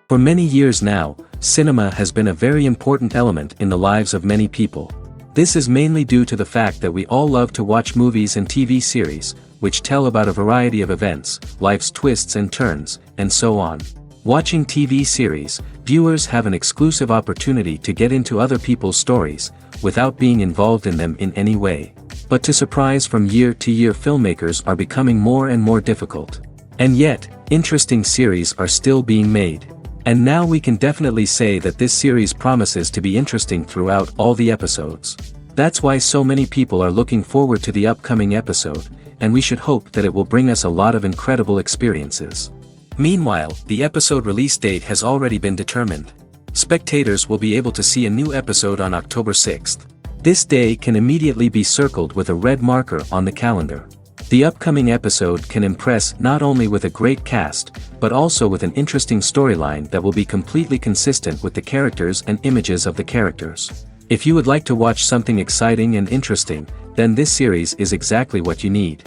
For many years now, cinema has been a very important element in the lives of many people. This is mainly due to the fact that we all love to watch movies and TV series, which tell about a variety of events, life's twists and turns, and so on. Watching TV series, viewers have an exclusive opportunity to get into other people's stories, without being involved in them in any way. But to surprise from year to year, filmmakers are becoming more and more difficult. And yet, interesting series are still being made. And now we can definitely say that this series promises to be interesting throughout all the episodes. That's why so many people are looking forward to the upcoming episode, and we should hope that it will bring us a lot of incredible experiences. Meanwhile, the episode release date has already been determined. Spectators will be able to see a new episode on October 6th. This day can immediately be circled with a red marker on the calendar. The upcoming episode can impress not only with a great cast, but also with an interesting storyline that will be completely consistent with the characters and images of the characters. If you would like to watch something exciting and interesting, then this series is exactly what you need.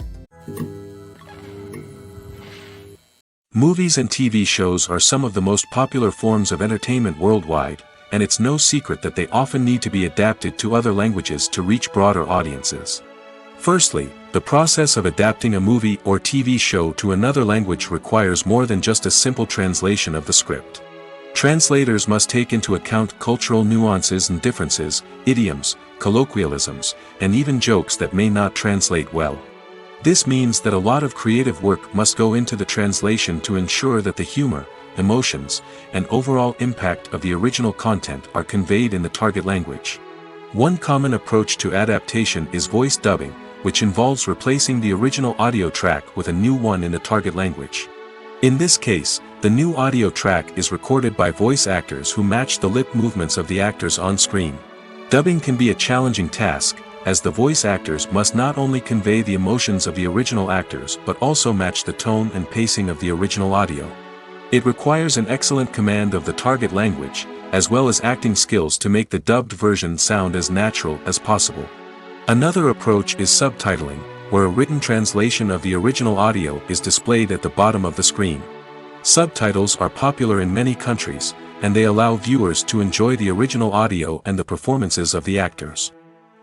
Movies and TV shows are some of the most popular forms of entertainment worldwide, and it's no secret that they often need to be adapted to other languages to reach broader audiences. Firstly, the process of adapting a movie or TV show to another language requires more than just a simple translation of the script. Translators must take into account cultural nuances and differences, idioms, colloquialisms, and even jokes that may not translate well. This means that a lot of creative work must go into the translation to ensure that the humor, emotions, and overall impact of the original content are conveyed in the target language. One common approach to adaptation is voice dubbing, which involves replacing the original audio track with a new one in the target language. In this case, the new audio track is recorded by voice actors who match the lip movements of the actors on screen. Dubbing can be a challenging task, as the voice actors must not only convey the emotions of the original actors but also match the tone and pacing of the original audio. It requires an excellent command of the target language, as well as acting skills to make the dubbed version sound as natural as possible. Another approach is subtitling, where a written translation of the original audio is displayed at the bottom of the screen. Subtitles are popular in many countries, and they allow viewers to enjoy the original audio and the performances of the actors.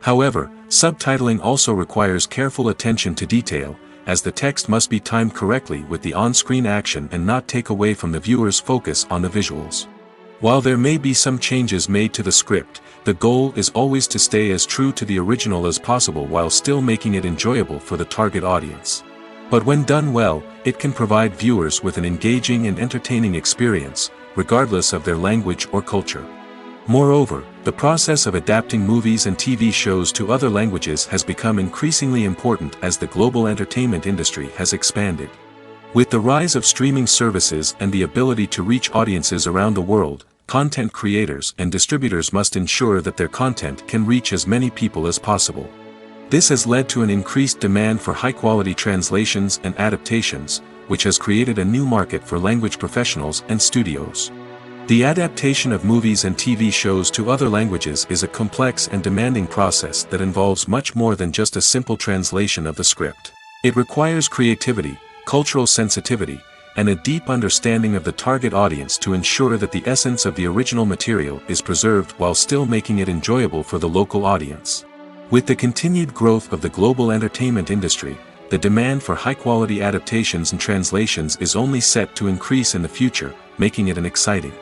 However, subtitling also requires careful attention to detail, as the text must be timed correctly with the on-screen action and not take away from the viewer's focus on the visuals. While there may be some changes made to the script, the goal is always to stay as true to the original as possible while still making it enjoyable for the target audience. But when done well, it can provide viewers with an engaging and entertaining experience, regardless of their language or culture. Moreover, the process of adapting movies and TV shows to other languages has become increasingly important as the global entertainment industry has expanded. With the rise of streaming services and the ability to reach audiences around the world, content creators and distributors must ensure that their content can reach as many people as possible. This has led to an increased demand for high-quality translations and adaptations, which has created a new market for language professionals and studios. The adaptation of movies and TV shows to other languages is a complex and demanding process that involves much more than just a simple translation of the script. It requires creativity, cultural sensitivity, and a deep understanding of the target audience to ensure that the essence of the original material is preserved while still making it enjoyable for the local audience. With the continued growth of the global entertainment industry, the demand for high-quality adaptations and translations is only set to increase in the future, making it an exciting.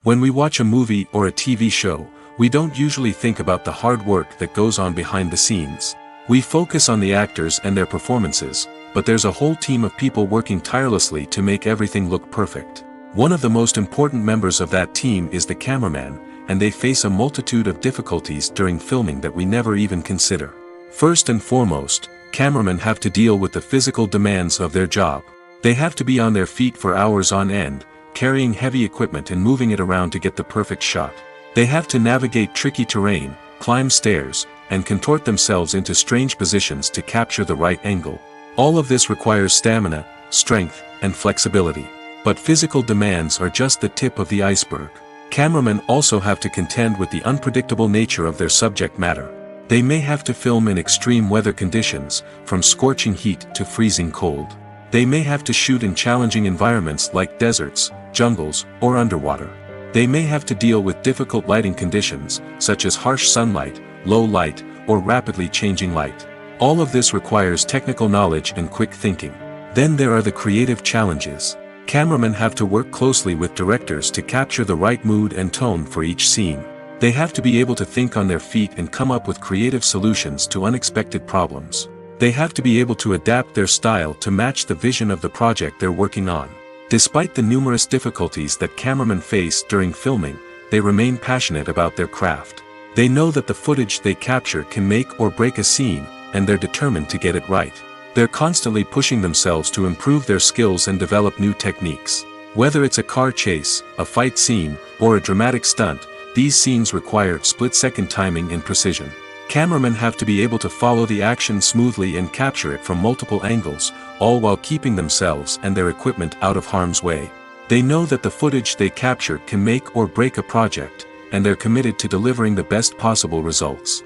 When we watch a movie or a TV show, we don't usually think about the hard work that goes on behind the scenes. We focus on the actors and their performances, but there's a whole team of people working tirelessly to make everything look perfect. One of the most important members of that team is the cameraman, and they face a multitude of difficulties during filming that we never even consider. First and foremost, cameramen have to deal with the physical demands of their job. They have to be on their feet for hours on end, carrying heavy equipment and moving it around to get the perfect shot. They have to navigate tricky terrain, climb stairs, and contort themselves into strange positions to capture the right angle. All of this requires stamina, strength, and flexibility. But physical demands are just the tip of the iceberg. Cameramen also have to contend with the unpredictable nature of their subject matter. They may have to film in extreme weather conditions, from scorching heat to freezing cold. They may have to shoot in challenging environments like deserts, jungles, or underwater. They may have to deal with difficult lighting conditions, such as harsh sunlight, low light, or rapidly changing light. All of this requires technical knowledge and quick thinking. Then there are the creative challenges. Cameramen have to work closely with directors to capture the right mood and tone for each scene. They have to be able to think on their feet and come up with creative solutions to unexpected problems. They have to be able to adapt their style to match the vision of the project they're working on. Despite the numerous difficulties that cameramen face during filming, they remain passionate about their craft. They know that the footage they capture can make or break a scene, and they're determined to get it right. They're constantly pushing themselves to improve their skills and develop new techniques. Whether it's a car chase, a fight scene, or a dramatic stunt, these scenes require split-second timing and precision. Cameramen have to be able to follow the action smoothly and capture it from multiple angles, all while keeping themselves and their equipment out of harm's way. They know that the footage they capture can make or break a project, and they're committed to delivering the best possible results.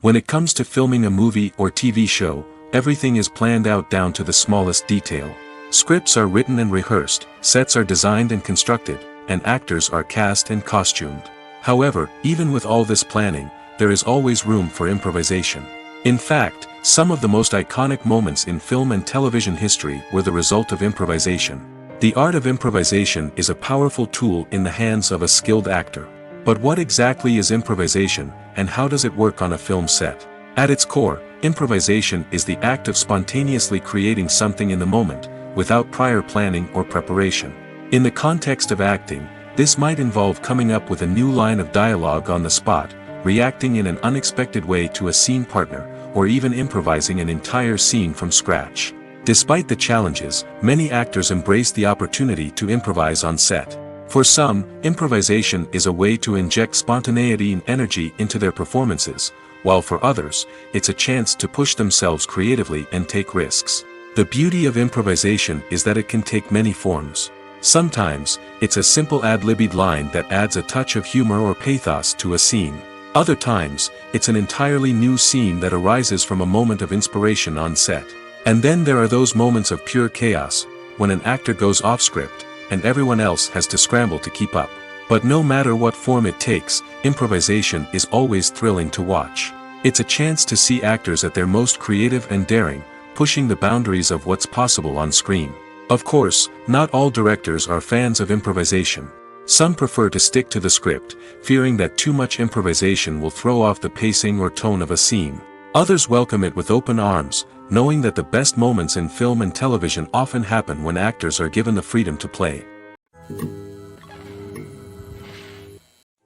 When it comes to filming a movie or TV show, everything is planned out down to the smallest detail. Scripts are written and rehearsed, sets are designed and constructed, and actors are cast and costumed. However, even with all this planning, there is always room for improvisation. In fact, some of the most iconic moments in film and television history were the result of improvisation. The art of improvisation is a powerful tool in the hands of a skilled actor. But what exactly is improvisation, and how does it work on a film set? At its core, improvisation is the act of spontaneously creating something in the moment, without prior planning or preparation. In the context of acting, this might involve coming up with a new line of dialogue on the spot, reacting in an unexpected way to a scene partner, or even improvising an entire scene from scratch. Despite the challenges, many actors embrace the opportunity to improvise on set. For some, improvisation is a way to inject spontaneity and energy into their performances, while for others, it's a chance to push themselves creatively and take risks. The beauty of improvisation is that it can take many forms. Sometimes, it's a simple ad-libbed line that adds a touch of humor or pathos to a scene. Other times, it's an entirely new scene that arises from a moment of inspiration on set. And then there are those moments of pure chaos, when an actor goes off script, and everyone else has to scramble to keep up. But no matter what form it takes, improvisation is always thrilling to watch. It's a chance to see actors at their most creative and daring, pushing the boundaries of what's possible on screen. Of course, not all directors are fans of improvisation. Some prefer to stick to the script, fearing that too much improvisation will throw off the pacing or tone of a scene. Others welcome it with open arms, knowing that the best moments in film and television often happen when actors are given the freedom to play.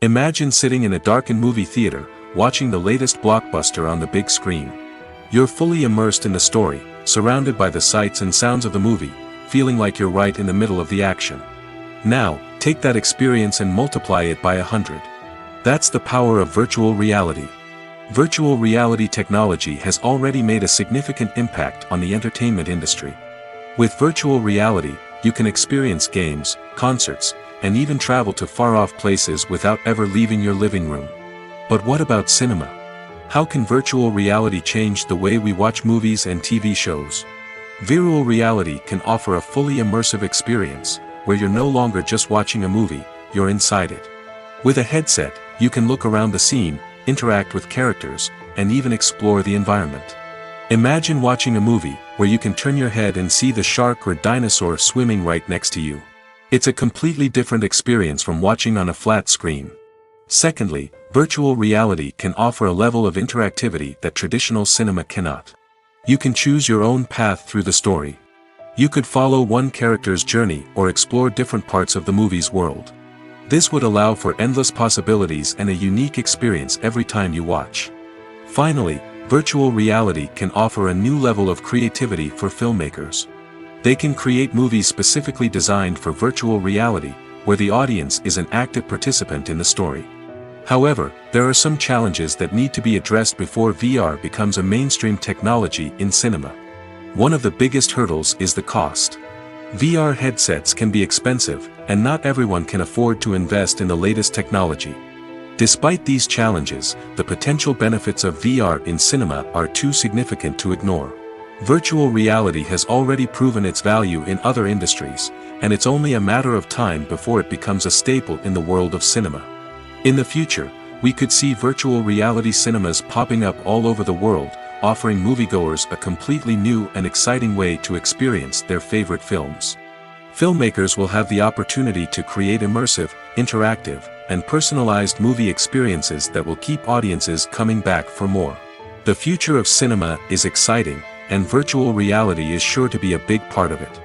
Imagine sitting in a darkened movie theater, watching the latest blockbuster on the big screen. You're fully immersed in the story, surrounded by the sights and sounds of the movie, feeling like you're right in the middle of the action. Now, take that experience and multiply it by 100. That's the power of virtual reality. Virtual reality technology has already made a significant impact on the entertainment industry. With virtual reality, you can experience games, concerts, and even travel to far-off places without ever leaving your living room. But what about cinema? How can virtual reality change the way we watch movies and TV shows? Virtual reality can offer a fully immersive experience, where you're no longer just watching a movie, you're inside it. With a headset, you can look around the scene, interact with characters, and even explore the environment. Imagine watching a movie, where you can turn your head and see the shark or dinosaur swimming right next to you. It's a completely different experience from watching on a flat screen. Secondly, virtual reality can offer a level of interactivity that traditional cinema cannot. You can choose your own path through the story. You could follow one character's journey or explore different parts of the movie's world. This would allow for endless possibilities and a unique experience every time you watch. Finally, virtual reality can offer a new level of creativity for filmmakers. They can create movies specifically designed for virtual reality, where the audience is an active participant in the story. However, there are some challenges that need to be addressed before VR becomes a mainstream technology in cinema. One of the biggest hurdles is the cost. VR headsets can be expensive, and not everyone can afford to invest in the latest technology. Despite these challenges, the potential benefits of VR in cinema are too significant to ignore. Virtual reality has already proven its value in other industries, and it's only a matter of time before it becomes a staple in the world of cinema. In the future, we could see virtual reality cinemas popping up all over the world, offering moviegoers a completely new and exciting way to experience their favorite films. Filmmakers will have the opportunity to create immersive, interactive, and personalized movie experiences that will keep audiences coming back for more. The future of cinema is exciting, and virtual reality is sure to be a big part of it.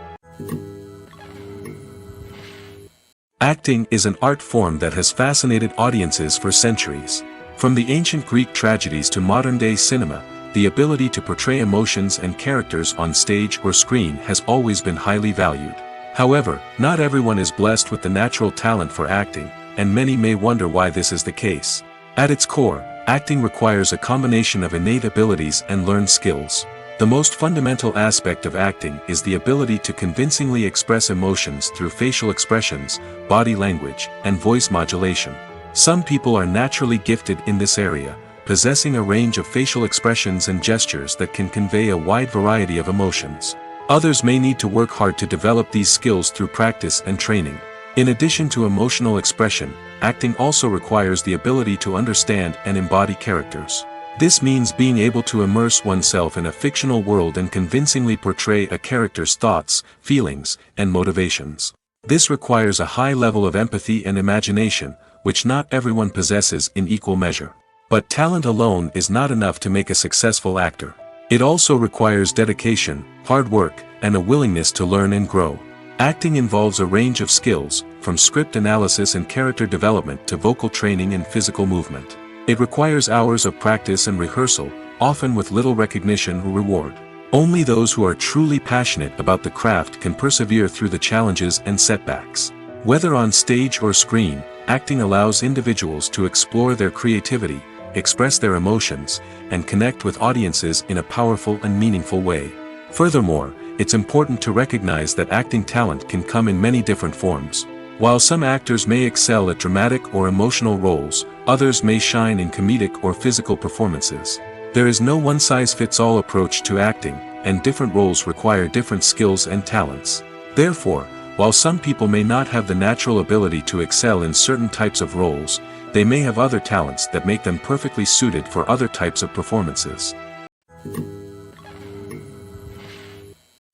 Acting is an art form that has fascinated audiences for centuries. From the ancient Greek tragedies to modern-day cinema, the ability to portray emotions and characters on stage or screen has always been highly valued. However, not everyone is blessed with the natural talent for acting, and many may wonder why this is the case. At its core, acting requires a combination of innate abilities and learned skills. The most fundamental aspect of acting is the ability to convincingly express emotions through facial expressions, body language, and voice modulation. Some people are naturally gifted in this area, possessing a range of facial expressions and gestures that can convey a wide variety of emotions. Others may need to work hard to develop these skills through practice and training. In addition to emotional expression, acting also requires the ability to understand and embody characters. This means being able to immerse oneself in a fictional world and convincingly portray a character's thoughts, feelings, and motivations. This requires a high level of empathy and imagination, which not everyone possesses in equal measure. But talent alone is not enough to make a successful actor. It also requires dedication, hard work, and a willingness to learn and grow. Acting involves a range of skills, from script analysis and character development to vocal training and physical movement. It requires hours of practice and rehearsal, often with little recognition or reward. Only those who are truly passionate about the craft can persevere through the challenges and setbacks. Whether on stage or screen, acting allows individuals to explore their creativity, express their emotions, and connect with audiences in a powerful and meaningful way. Furthermore, it's important to recognize that acting talent can come in many different forms. While some actors may excel at dramatic or emotional roles, others may shine in comedic or physical performances. There is no one-size-fits-all approach to acting, and different roles require different skills and talents. Therefore, while some people may not have the natural ability to excel in certain types of roles, they may have other talents that make them perfectly suited for other types of performances.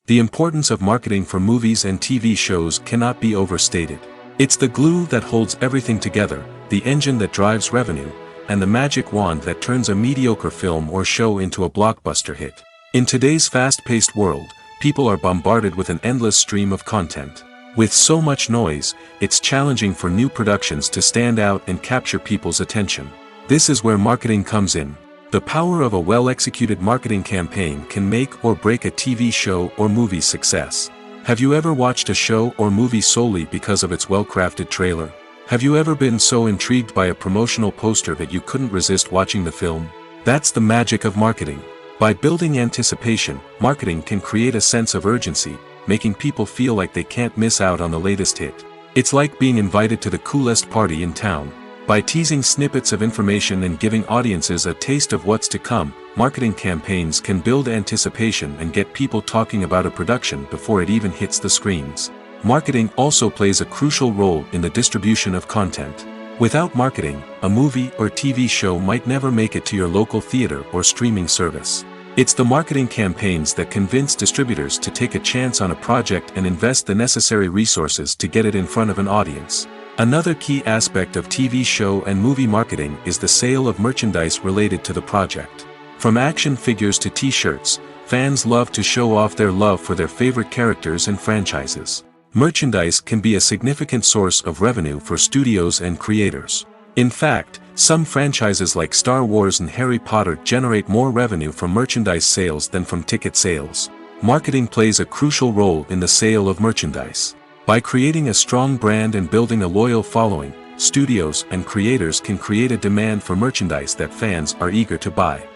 The importance of marketing for movies and TV shows cannot be overstated. It's the glue that holds everything together, the engine that drives revenue, and the magic wand that turns a mediocre film or show into a blockbuster hit. In today's fast-paced world, people are bombarded with an endless stream of content. With so much noise, it's challenging for new productions to stand out and capture people's attention. This is where marketing comes in. The power of a well-executed marketing campaign can make or break a TV show or movie's success. Have you ever watched a show or movie solely because of its well-crafted trailer? Have you ever been so intrigued by a promotional poster that you couldn't resist watching the film? That's the magic of marketing. By building anticipation, marketing can create a sense of urgency, making people feel like they can't miss out on the latest hit. It's like being invited to the coolest party in town. By teasing snippets of information and giving audiences a taste of what's to come, marketing campaigns can build anticipation and get people talking about a production before it even hits the screens. Marketing also plays a crucial role in the distribution of content. Without marketing, a movie or TV show might never make it to your local theater or streaming service. It's the marketing campaigns that convince distributors to take a chance on a project and invest the necessary resources to get it in front of an audience. Another key aspect of TV show and movie marketing is the sale of merchandise related to the project. From action figures to t-shirts, fans love to show off their love for their favorite characters and franchises. Merchandise can be a significant source of revenue for studios and creators. In fact, some franchises like Star Wars and Harry Potter generate more revenue from merchandise sales than from ticket sales. Marketing plays a crucial role in the sale of merchandise. By creating a strong brand and building a loyal following, studios and creators can create a demand for merchandise that fans are eager to buy.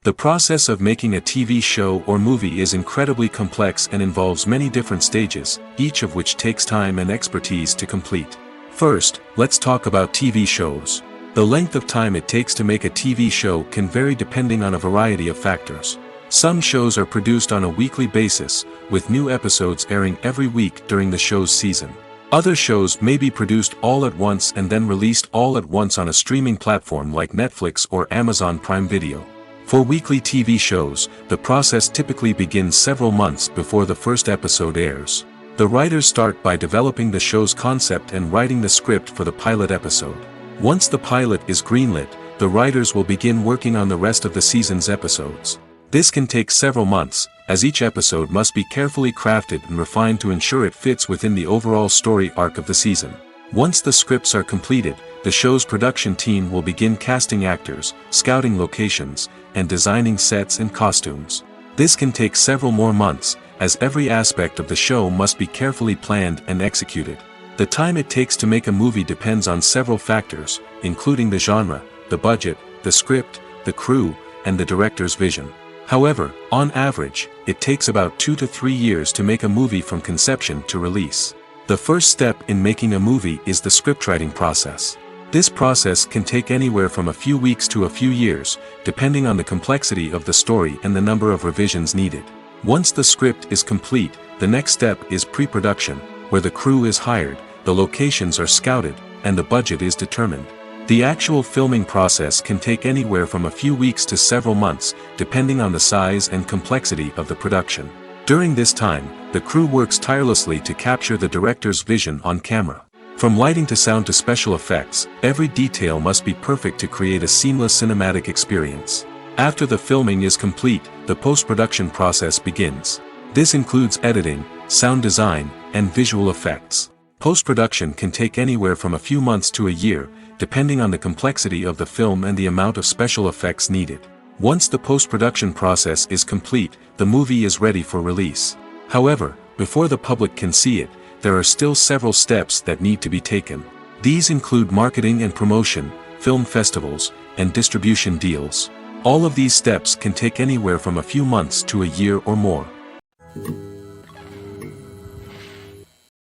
The process of making a TV show or movie is incredibly complex and involves many different stages, each of which takes time and expertise to complete. First, let's talk about TV shows. The length of time it takes to make a TV show can vary depending on a variety of factors. Some shows are produced on a weekly basis, with new episodes airing every week during the show's season. Other shows may be produced all at once and then released all at once on a streaming platform like Netflix or Amazon Prime Video. For weekly TV shows, the process typically begins several months before the first episode airs. The writers start by developing the show's concept and writing the script for the pilot episode. Once the pilot is greenlit, the writers will begin working on the rest of the season's episodes. This can take several months, as each episode must be carefully crafted and refined to ensure it fits within the overall story arc of the season. Once the scripts are completed, the show's production team will begin casting actors, scouting locations, and designing sets and costumes. This can take several more months, as every aspect of the show must be carefully planned and executed. The time it takes to make a movie depends on several factors, including the genre, the budget, the script, the crew, and the director's vision. However, on average, it takes about 2 to 3 years to make a movie from conception to release. The first step in making a movie is the scriptwriting process. This process can take anywhere from a few weeks to a few years, depending on the complexity of the story and the number of revisions needed. Once the script is complete, the next step is pre-production, where the crew is hired, the locations are scouted, and the budget is determined. The actual filming process can take anywhere from a few weeks to several months, depending on the size and complexity of the production. During this time, the crew works tirelessly to capture the director's vision on camera. From lighting to sound to special effects, every detail must be perfect to create a seamless cinematic experience. After the filming is complete, the post-production process begins. This includes editing, sound design, and visual effects. Post-production can take anywhere from a few months to a year, depending on the complexity of the film and the amount of special effects needed. Once the post-production process is complete, the movie is ready for release. However, before the public can see it, there are still several steps that need to be taken. These include marketing and promotion, film festivals, and distribution deals. All of these steps can take anywhere from a few months to a year or more.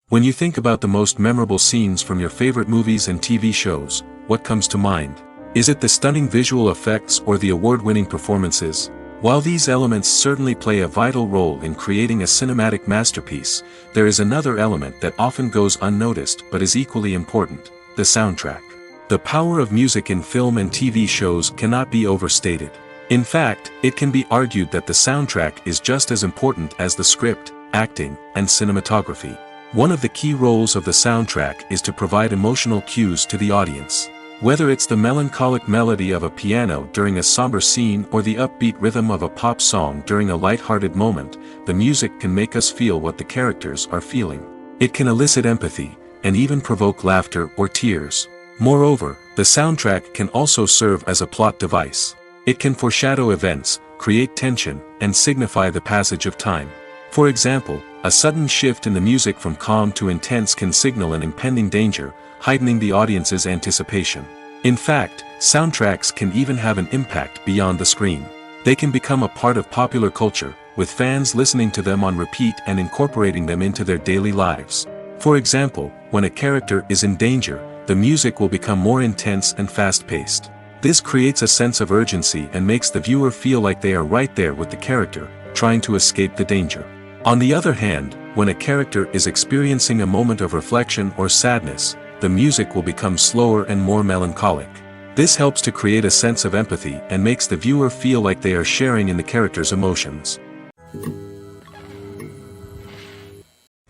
When you think about the most memorable scenes from your favorite movies and TV shows, what comes to mind? Is it the stunning visual effects or the award-winning performances? While these elements certainly play a vital role in creating a cinematic masterpiece, there is another element that often goes unnoticed but is equally important: the soundtrack. The power of music in film and TV shows cannot be overstated. In fact, it can be argued that the soundtrack is just as important as the script, acting, and cinematography. One of the key roles of the soundtrack is to provide emotional cues to the audience. Whether it's the melancholic melody of a piano during a somber scene or the upbeat rhythm of a pop song during a light-hearted moment, the music can make us feel what the characters are feeling. It can elicit empathy, and even provoke laughter or tears. Moreover, the soundtrack can also serve as a plot device. It can foreshadow events, create tension, and signify the passage of time. For example, a sudden shift in the music from calm to intense can signal an impending danger, heightening the audience's anticipation. In fact, soundtracks can even have an impact beyond the screen. They can become a part of popular culture, with fans listening to them on repeat and incorporating them into their daily lives. For example, when a character is in danger, the music will become more intense and fast-paced. This creates a sense of urgency and makes the viewer feel like they are right there with the character, trying to escape the danger. On the other hand, when a character is experiencing a moment of reflection or sadness, the music will become slower and more melancholic. This helps to create a sense of empathy and makes the viewer feel like they are sharing in the character's emotions.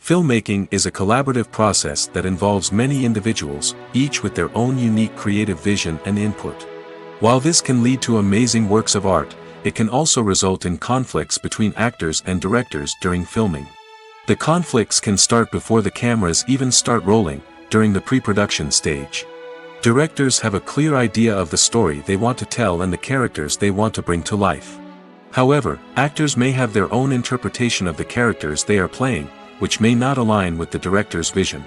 Filmmaking is a collaborative process that involves many individuals, each with their own unique creative vision and input. While this can lead to amazing works of art, it can also result in conflicts between actors and directors during filming. The conflicts can start before the cameras even start rolling, during the pre-production stage. Directors have a clear idea of the story they want to tell and the characters they want to bring to life. However, actors may have their own interpretation of the characters they are playing, which may not align with the director's vision.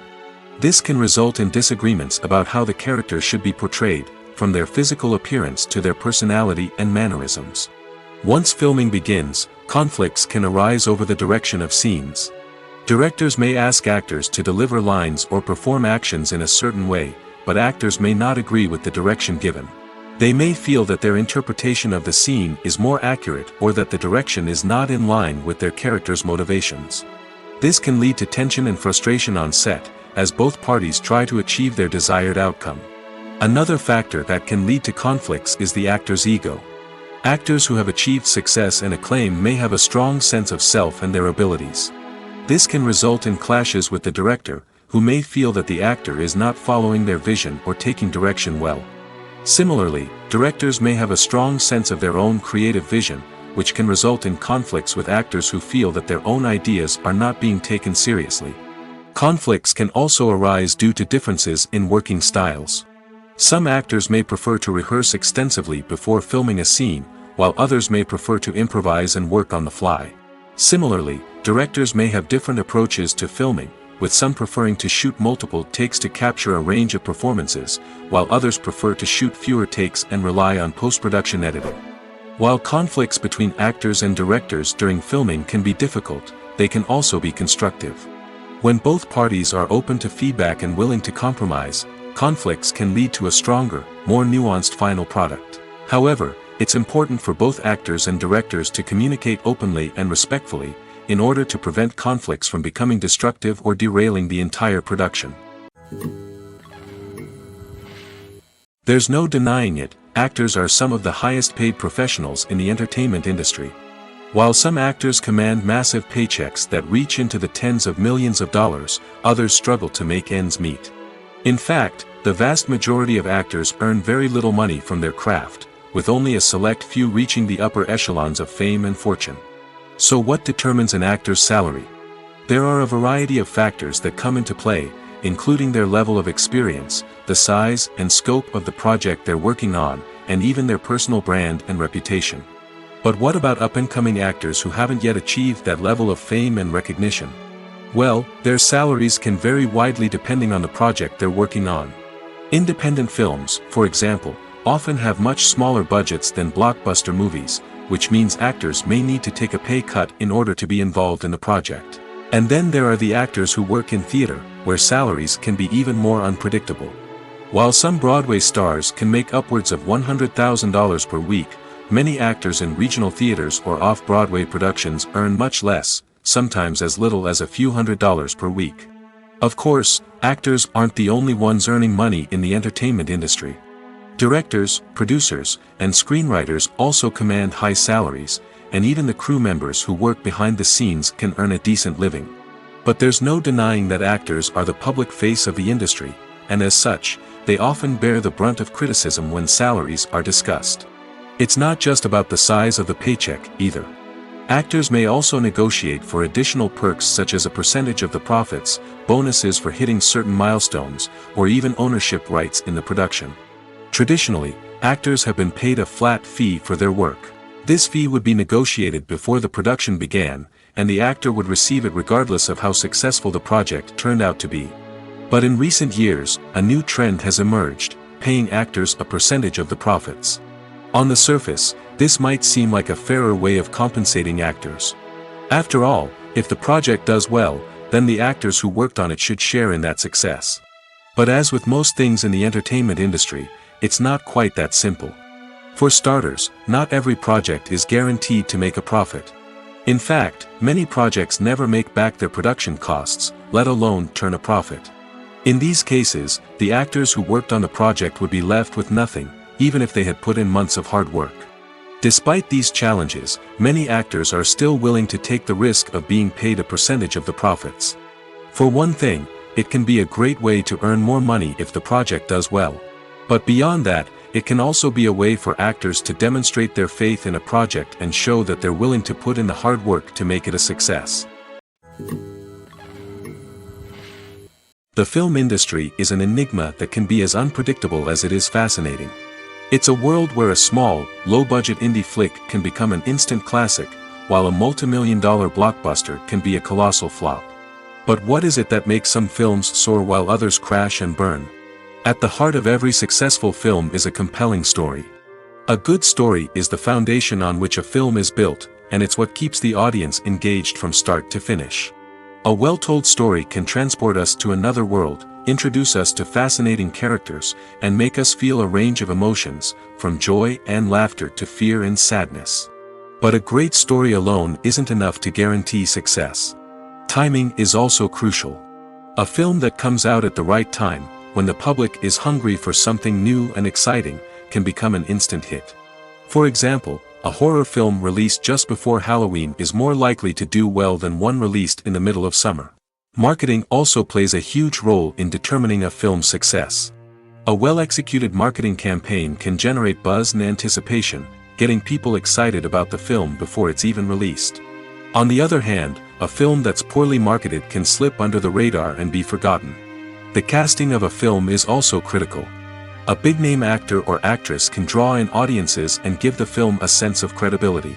This can result in disagreements about how the characters should be portrayed, from their physical appearance to their personality and mannerisms. Once filming begins, conflicts can arise over the direction of scenes. Directors may ask actors to deliver lines or perform actions in a certain way, but actors may not agree with the direction given. They may feel that their interpretation of the scene is more accurate or that the direction is not in line with their character's motivations. This can lead to tension and frustration on set, as both parties try to achieve their desired outcome. Another factor that can lead to conflicts is the actor's ego. Actors who have achieved success and acclaim may have a strong sense of self and their abilities. This can result in clashes with the director, who may feel that the actor is not following their vision or taking direction well. Similarly, directors may have a strong sense of their own creative vision, which can result in conflicts with actors who feel that their own ideas are not being taken seriously. Conflicts can also arise due to differences in working styles. Some actors may prefer to rehearse extensively before filming a scene, while others may prefer to improvise and work on the fly. Similarly, directors may have different approaches to filming, with some preferring to shoot multiple takes to capture a range of performances, while others prefer to shoot fewer takes and rely on post-production editing. While conflicts between actors and directors during filming can be difficult, they can also be constructive. When both parties are open to feedback and willing to compromise, conflicts can lead to a stronger, more nuanced final product. However, it's important for both actors and directors to communicate openly and respectfully, in order to prevent conflicts from becoming destructive or derailing the entire production. There's no denying it, actors are some of the highest paid professionals in the entertainment industry. While some actors command massive paychecks that reach into the tens of millions of dollars, others struggle to make ends meet. In fact, the vast majority of actors earn very little money from their craft, with only a select few reaching the upper echelons of fame and fortune. So what determines an actor's salary? There are a variety of factors that come into play, including their level of experience, the size and scope of the project they're working on, and even their personal brand and reputation. But what about up-and-coming actors who haven't yet achieved that level of fame and recognition? Well, their salaries can vary widely depending on the project they're working on. Independent films, for example, often have much smaller budgets than blockbuster movies, which means actors may need to take a pay cut in order to be involved in the project. And then there are the actors who work in theater, where salaries can be even more unpredictable. While some Broadway stars can make upwards of $100,000 per week, many actors in regional theaters or off-Broadway productions earn much less, sometimes as little as a few $100s per week. Of course, actors aren't the only ones earning money in the entertainment industry. Directors, producers, and screenwriters also command high salaries, and even the crew members who work behind the scenes can earn a decent living. But there's no denying that actors are the public face of the industry, and as such, they often bear the brunt of criticism when salaries are discussed. It's not just about the size of the paycheck, either. Actors may also negotiate for additional perks such as a percentage of the profits, bonuses for hitting certain milestones, or even ownership rights in the production. Traditionally, actors have been paid a flat fee for their work. This fee would be negotiated before the production began, and the actor would receive it regardless of how successful the project turned out to be. But in recent years, a new trend has emerged, paying actors a percentage of the profits. On the surface, this might seem like a fairer way of compensating actors. After all, if the project does well, then the actors who worked on it should share in that success. But as with most things in the entertainment industry, it's not quite that simple. For starters, not every project is guaranteed to make a profit. In fact, many projects never make back their production costs, let alone turn a profit. In these cases, the actors who worked on the project would be left with nothing, even if they had put in months of hard work. Despite these challenges, many actors are still willing to take the risk of being paid a percentage of the profits. For one thing, it can be a great way to earn more money if the project does well. But beyond that, it can also be a way for actors to demonstrate their faith in a project and show that they're willing to put in the hard work to make it a success. The film industry is an enigma that can be as unpredictable as it is fascinating. It's a world where a small, low-budget indie flick can become an instant classic, while a multi-million-dollar blockbuster can be a colossal flop. But what is it that makes some films soar while others crash and burn? At the heart of every successful film is a compelling story. A good story is the foundation on which a film is built, and it's what keeps the audience engaged from start to finish. A well-told story can transport us to another world, introduce us to fascinating characters, and make us feel a range of emotions, from joy and laughter to fear and sadness. But a great story alone isn't enough to guarantee success. Timing is also crucial. A film that comes out at the right time, when the public is hungry for something new and exciting, can become an instant hit. For example, a horror film released just before Halloween is more likely to do well than one released in the middle of summer. Marketing also plays a huge role in determining a film's success. A well-executed marketing campaign can generate buzz and anticipation, getting people excited about the film before it's even released. On the other hand, a film that's poorly marketed can slip under the radar and be forgotten. The casting of a film is also critical. A big-name actor or actress can draw in audiences and give the film a sense of credibility.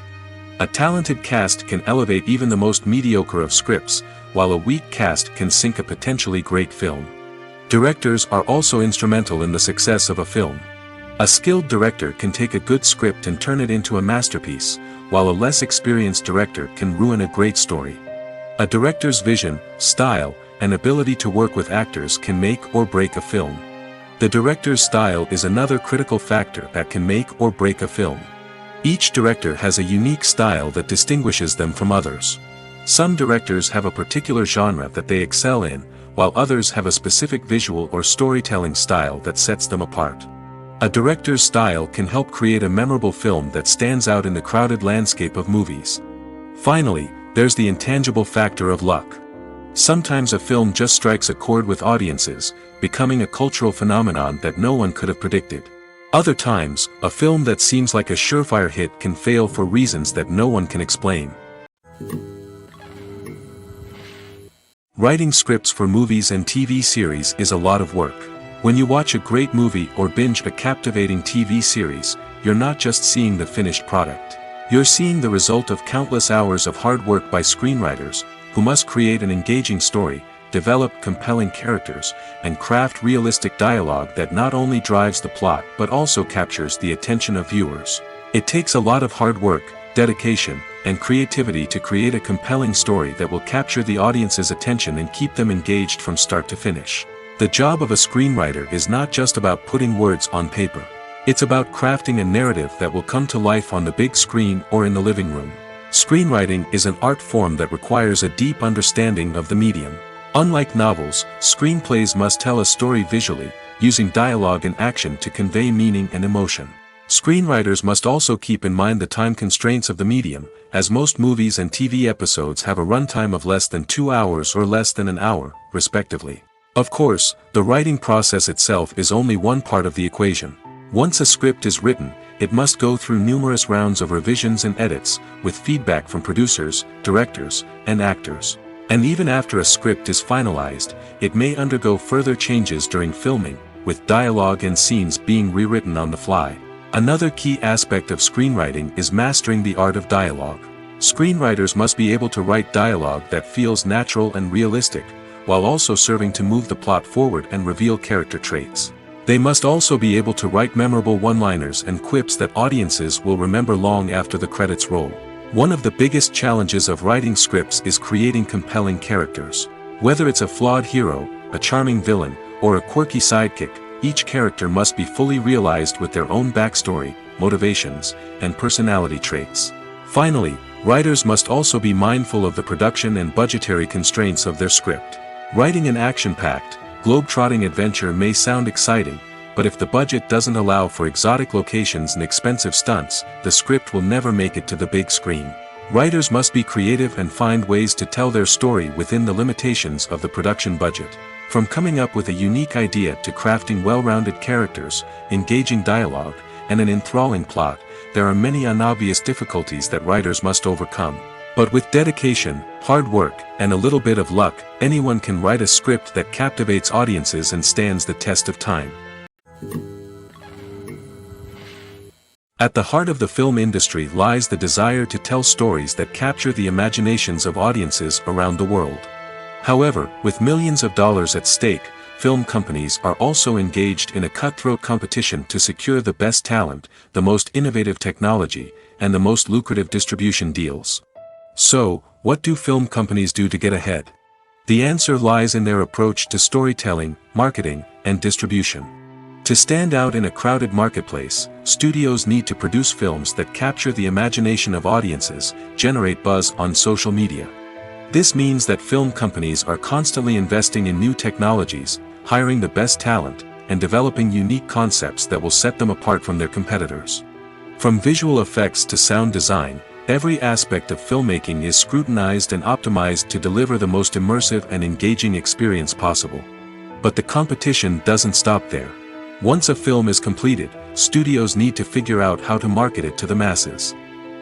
A talented cast can elevate even the most mediocre of scripts, while a weak cast can sink a potentially great film. Directors are also instrumental in the success of a film. A skilled director can take a good script and turn it into a masterpiece, while a less experienced director can ruin a great story. A director's vision, style, and ability to work with actors can make or break a film. The director's style is another critical factor that can make or break a film. Each director has a unique style that distinguishes them from others. Some directors have a particular genre that they excel in, while others have a specific visual or storytelling style that sets them apart. A director's style can help create a memorable film that stands out in the crowded landscape of movies. Finally, there's the intangible factor of luck. Sometimes a film just strikes a chord with audiences, becoming a cultural phenomenon that no one could have predicted. Other times, a film that seems like a surefire hit can fail for reasons that no one can explain. Writing scripts for movies and TV series is a lot of work. When you watch a great movie or binge a captivating TV series, you're not just seeing the finished product. You're seeing the result of countless hours of hard work by screenwriters, who must create an engaging story, develop compelling characters, and craft realistic dialogue that not only drives the plot but also captures the attention of viewers. It takes a lot of hard work, dedication, and creativity to create a compelling story that will capture the audience's attention and keep them engaged from start to finish. The job of a screenwriter is not just about putting words on paper. It's about crafting a narrative that will come to life on the big screen or in the living room. Screenwriting is an art form that requires a deep understanding of the medium. Unlike novels, screenplays must tell a story visually, using dialogue and action to convey meaning and emotion. Screenwriters must also keep in mind the time constraints of the medium, as most movies and TV episodes have a runtime of less than 2 hours or less than an hour, respectively. Of course, the writing process itself is only one part of the equation. Once a script is written, it must go through numerous rounds of revisions and edits, with feedback from producers, directors, and actors. And even after a script is finalized, it may undergo further changes during filming, with dialogue and scenes being rewritten on the fly. Another key aspect of screenwriting is mastering the art of dialogue. Screenwriters must be able to write dialogue that feels natural and realistic, while also serving to move the plot forward and reveal character traits. They must also be able to write memorable one-liners and quips that audiences will remember long after the credits roll. One of the biggest challenges of writing scripts is creating compelling characters. Whether it's a flawed hero, a charming villain, or a quirky sidekick, each character must be fully realized with their own backstory, motivations, and personality traits. Finally, writers must also be mindful of the production and budgetary constraints of their script. Writing an action-packed, globe-trotting adventure may sound exciting, but if the budget doesn't allow for exotic locations and expensive stunts, the script will never make it to the big screen. Writers must be creative and find ways to tell their story within the limitations of the production budget. From coming up with a unique idea to crafting well-rounded characters, engaging dialogue, and an enthralling plot, there are many unobvious difficulties that writers must overcome. But with dedication, hard work, and a little bit of luck, anyone can write a script that captivates audiences and stands the test of time. At the heart of the film industry lies the desire to tell stories that capture the imaginations of audiences around the world. However, with millions of dollars at stake, film companies are also engaged in a cutthroat competition to secure the best talent, the most innovative technology, and the most lucrative distribution deals. So, what do film companies do to get ahead? The answer lies in their approach to storytelling, marketing, and distribution. To stand out in a crowded marketplace, studios need to produce films that capture the imagination of audiences, generate buzz on social media. This means that film companies are constantly investing in new technologies, hiring the best talent, and developing unique concepts that will set them apart from their competitors. From visual effects to sound design, every aspect of filmmaking is scrutinized and optimized to deliver the most immersive and engaging experience possible. But the competition doesn't stop there. Once a film is completed, studios need to figure out how to market it to the masses.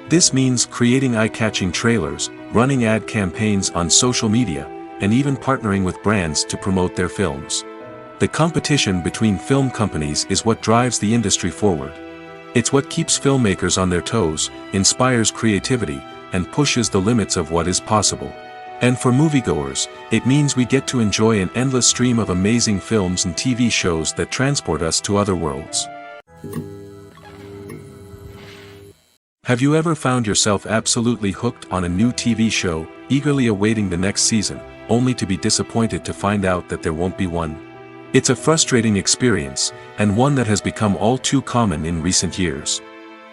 This means creating eye-catching trailers, running ad campaigns on social media, and even partnering with brands to promote their films. The competition between film companies is what drives the industry forward. It's what keeps filmmakers on their toes, inspires creativity, and pushes the limits of what is possible. And for moviegoers, it means we get to enjoy an endless stream of amazing films and TV shows that transport us to other worlds. Have you ever found yourself absolutely hooked on a new TV show, eagerly awaiting the next season, only to be disappointed to find out that there won't be one? It's a frustrating experience, and one that has become all too common in recent years.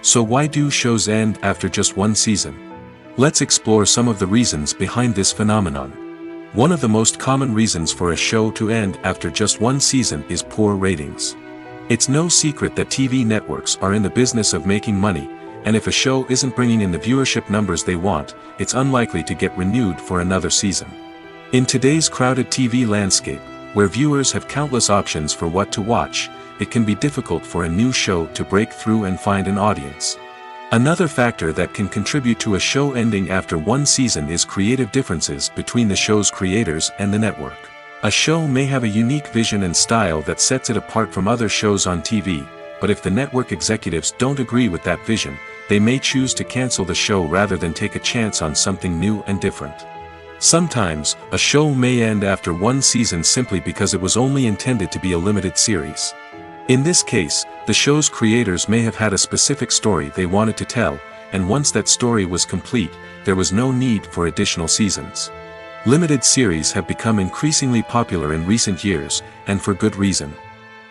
So why do shows end after just one season? Let's explore some of the reasons behind this phenomenon. One of the most common reasons for a show to end after just one season is poor ratings. It's no secret that TV networks are in the business of making money, and if a show isn't bringing in the viewership numbers they want, it's unlikely to get renewed for another season. In today's crowded TV landscape, where viewers have countless options for what to watch, it can be difficult for a new show to break through and find an audience. Another factor that can contribute to a show ending after one season is creative differences between the show's creators and the network. A show may have a unique vision and style that sets it apart from other shows on TV, but if the network executives don't agree with that vision, they may choose to cancel the show rather than take a chance on something new and different. Sometimes, a show may end after one season simply because it was only intended to be a limited series. In this case, the show's creators may have had a specific story they wanted to tell, and once that story was complete, there was no need for additional seasons. Limited series have become increasingly popular in recent years, and for good reason.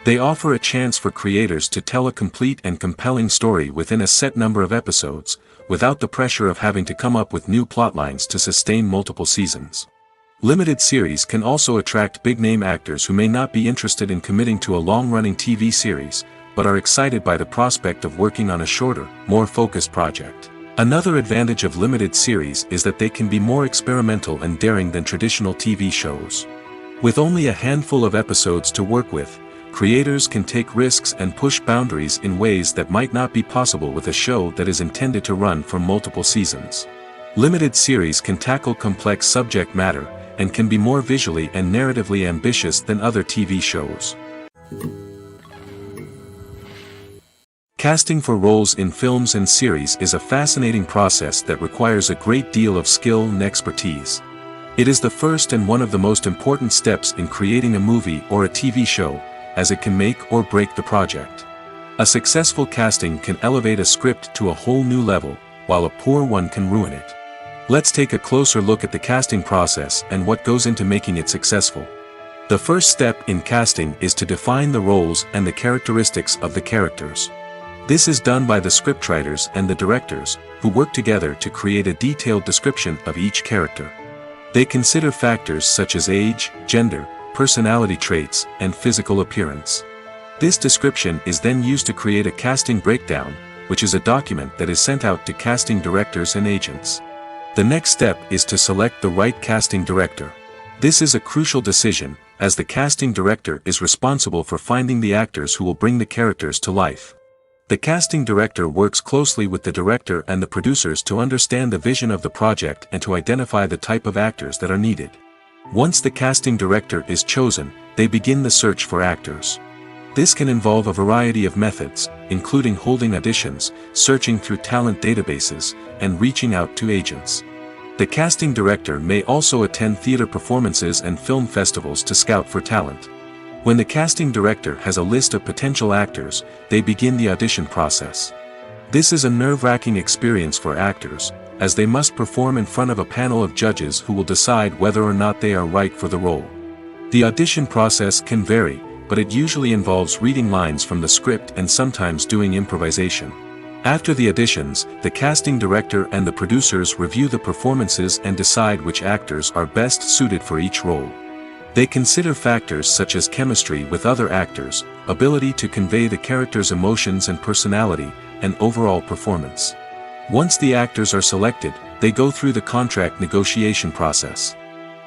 They offer a chance for creators to tell a complete and compelling story within a set number of episodes, without the pressure of having to come up with new plotlines to sustain multiple seasons. Limited series can also attract big-name actors who may not be interested in committing to a long-running TV series, but are excited by the prospect of working on a shorter, more focused project. Another advantage of limited series is that they can be more experimental and daring than traditional TV shows. With only a handful of episodes to work with, creators can take risks and push boundaries in ways that might not be possible with a show that is intended to run for multiple seasons. Limited series can tackle complex subject matter, and can be more visually and narratively ambitious than other TV shows. Casting for roles in films and series is a fascinating process that requires a great deal of skill and expertise. It is the first and one of the most important steps in creating a movie or a TV show, as it can make or break the project. A successful casting can elevate a script to a whole new level, while a poor one can ruin it. Let's take a closer look at the casting process and what goes into making it successful. The first step in casting is to define the roles and the characteristics of the characters. This is done by the scriptwriters and the directors, who work together to create a detailed description of each character. They consider factors such as age, gender, personality traits, and physical appearance. This description is then used to create a casting breakdown, which is a document that is sent out to casting directors and agents. The next step is to select the right casting director. This is a crucial decision, as the casting director is responsible for finding the actors who will bring the characters to life. The casting director works closely with the director and the producers to understand the vision of the project and to identify the type of actors that are needed. Once the casting director is chosen, they begin the search for actors. This can involve a variety of methods, including holding auditions, searching through talent databases, and reaching out to agents. The casting director may also attend theater performances and film festivals to scout for talent. When the casting director has a list of potential actors, they begin the audition process. This is a nerve-wracking experience for actors, as they must perform in front of a panel of judges who will decide whether or not they are right for the role. The audition process can vary, but it usually involves reading lines from the script and sometimes doing improvisation. After the auditions, the casting director and the producers review the performances and decide which actors are best suited for each role. They consider factors such as chemistry with other actors, ability to convey the character's emotions and personality, and overall performance. Once the actors are selected, they go through the contract negotiation process.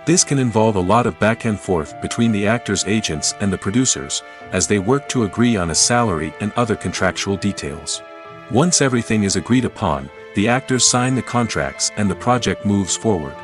This can involve a lot of back and forth between the actors' agents and the producers, as they work to agree on a salary and other contractual details. Once everything is agreed upon, the actors sign the contracts and the project moves forward.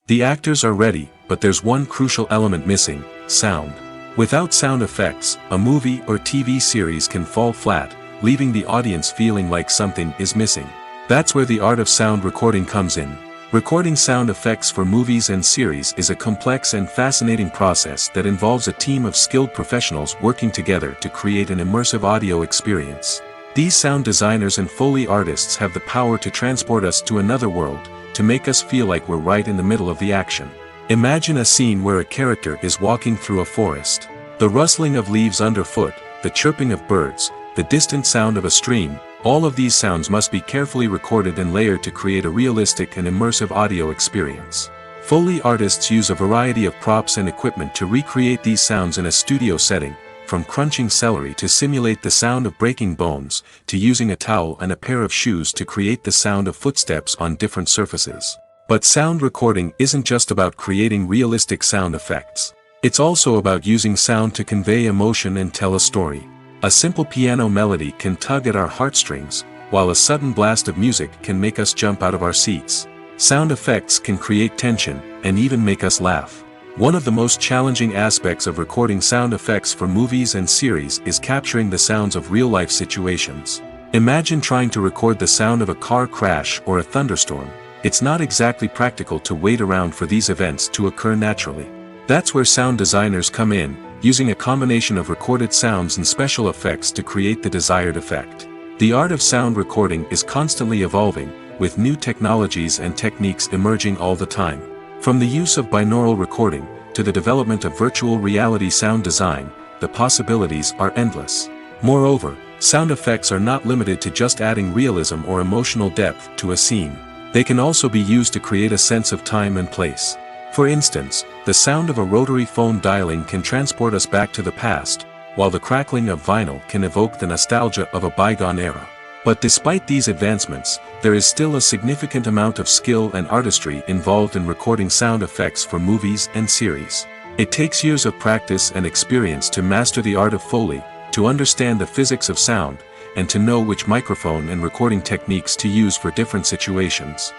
The actors are ready, but there's one crucial element missing: sound. Without sound effects, a movie or TV series can fall flat, leaving the audience feeling like something is missing. That's where the art of sound recording comes in. Recording sound effects for movies and series is a complex and fascinating process that involves a team of skilled professionals working together to create an immersive audio experience. These sound designers and Foley artists have the power to transport us to another world, to make us feel like we're right in the middle of the action. Imagine a scene where a character is walking through a forest. The rustling of leaves underfoot, the chirping of birds, the distant sound of a stream, all of these sounds must be carefully recorded and layered to create a realistic and immersive audio experience. Foley artists use a variety of props and equipment to recreate these sounds in a studio setting, from crunching celery to simulate the sound of breaking bones, to using a towel and a pair of shoes to create the sound of footsteps on different surfaces. But sound recording isn't just about creating realistic sound effects. It's also about using sound to convey emotion and tell a story. A simple piano melody can tug at our heartstrings, while a sudden blast of music can make us jump out of our seats. Sound effects can create tension, and even make us laugh. One of the most challenging aspects of recording sound effects for movies and series is capturing the sounds of real-life situations. Imagine trying to record the sound of a car crash or a thunderstorm. It's not exactly practical to wait around for these events to occur naturally. That's where sound designers come in, using a combination of recorded sounds and special effects to create the desired effect. The art of sound recording is constantly evolving, with new technologies and techniques emerging all the time. From the use of binaural recording, to the development of virtual reality sound design, the possibilities are endless. Moreover, sound effects are not limited to just adding realism or emotional depth to a scene. They can also be used to create a sense of time and place. For instance, the sound of a rotary phone dialing can transport us back to the past, while the crackling of vinyl can evoke the nostalgia of a bygone era. But despite these advancements, there is still a significant amount of skill and artistry involved in recording sound effects for movies and series. It takes years of practice and experience to master the art of Foley, to understand the physics of sound, and to know which microphone and recording techniques to use for different situations.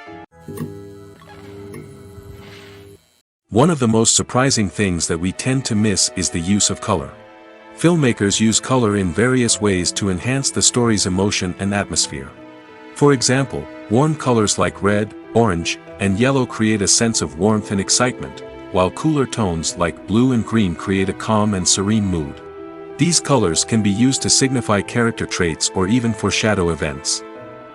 One of the most surprising things that we tend to miss is the use of color. Filmmakers use color in various ways to enhance the story's emotion and atmosphere. For example, warm colors like red, orange, and yellow create a sense of warmth and excitement, while cooler tones like blue and green create a calm and serene mood. These colors can be used to signify character traits or even foreshadow events.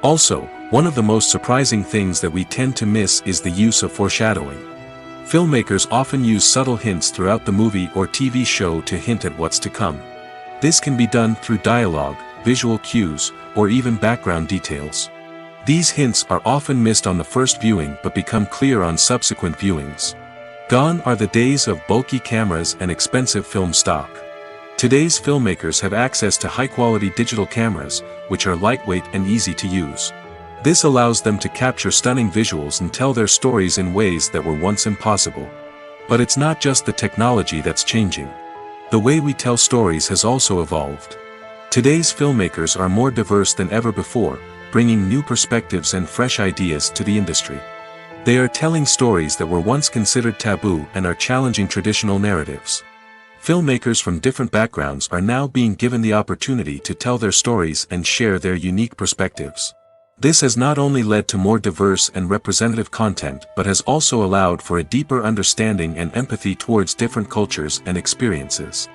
Also, one of the most surprising things that we tend to miss is the use of foreshadowing. Filmmakers often use subtle hints throughout the movie or TV show to hint at what's to come. This can be done through dialogue, visual cues, or even background details. These hints are often missed on the first viewing but become clear on subsequent viewings. Gone are the days of bulky cameras and expensive film stock. Today's filmmakers have access to high-quality digital cameras, which are lightweight and easy to use. This allows them to capture stunning visuals and tell their stories in ways that were once impossible. But it's not just the technology that's changing. The way we tell stories has also evolved. Today's filmmakers are more diverse than ever before, bringing new perspectives and fresh ideas to the industry. They are telling stories that were once considered taboo and are challenging traditional narratives. Filmmakers from different backgrounds are now being given the opportunity to tell their stories and share their unique perspectives. This has not only led to more diverse and representative content but has also allowed for a deeper understanding and empathy towards different cultures and experiences.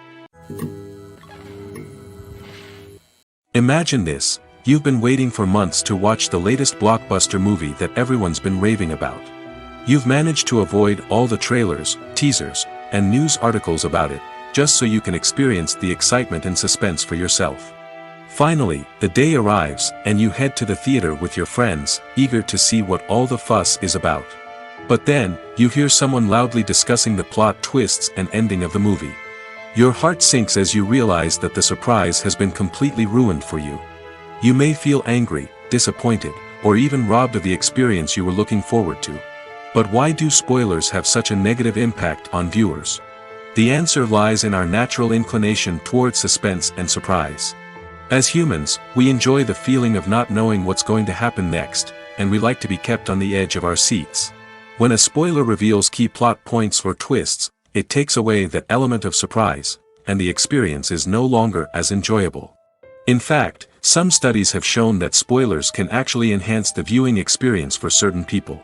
Imagine this: you've been waiting for months to watch the latest blockbuster movie that everyone's been raving about. You've managed to avoid all the trailers, teasers, and news articles about it, just so you can experience the excitement and suspense for yourself. Finally, the day arrives, and you head to the theater with your friends, eager to see what all the fuss is about. But then, you hear someone loudly discussing the plot twists and ending of the movie. Your heart sinks as you realize that the surprise has been completely ruined for you. You may feel angry, disappointed, or even robbed of the experience you were looking forward to. But why do spoilers have such a negative impact on viewers? The answer lies in our natural inclination towards suspense and surprise. As humans, we enjoy the feeling of not knowing what's going to happen next, and we like to be kept on the edge of our seats. When a spoiler reveals key plot points or twists, it takes away that element of surprise, and the experience is no longer as enjoyable. In fact, some studies have shown that spoilers can actually enhance the viewing experience for certain people.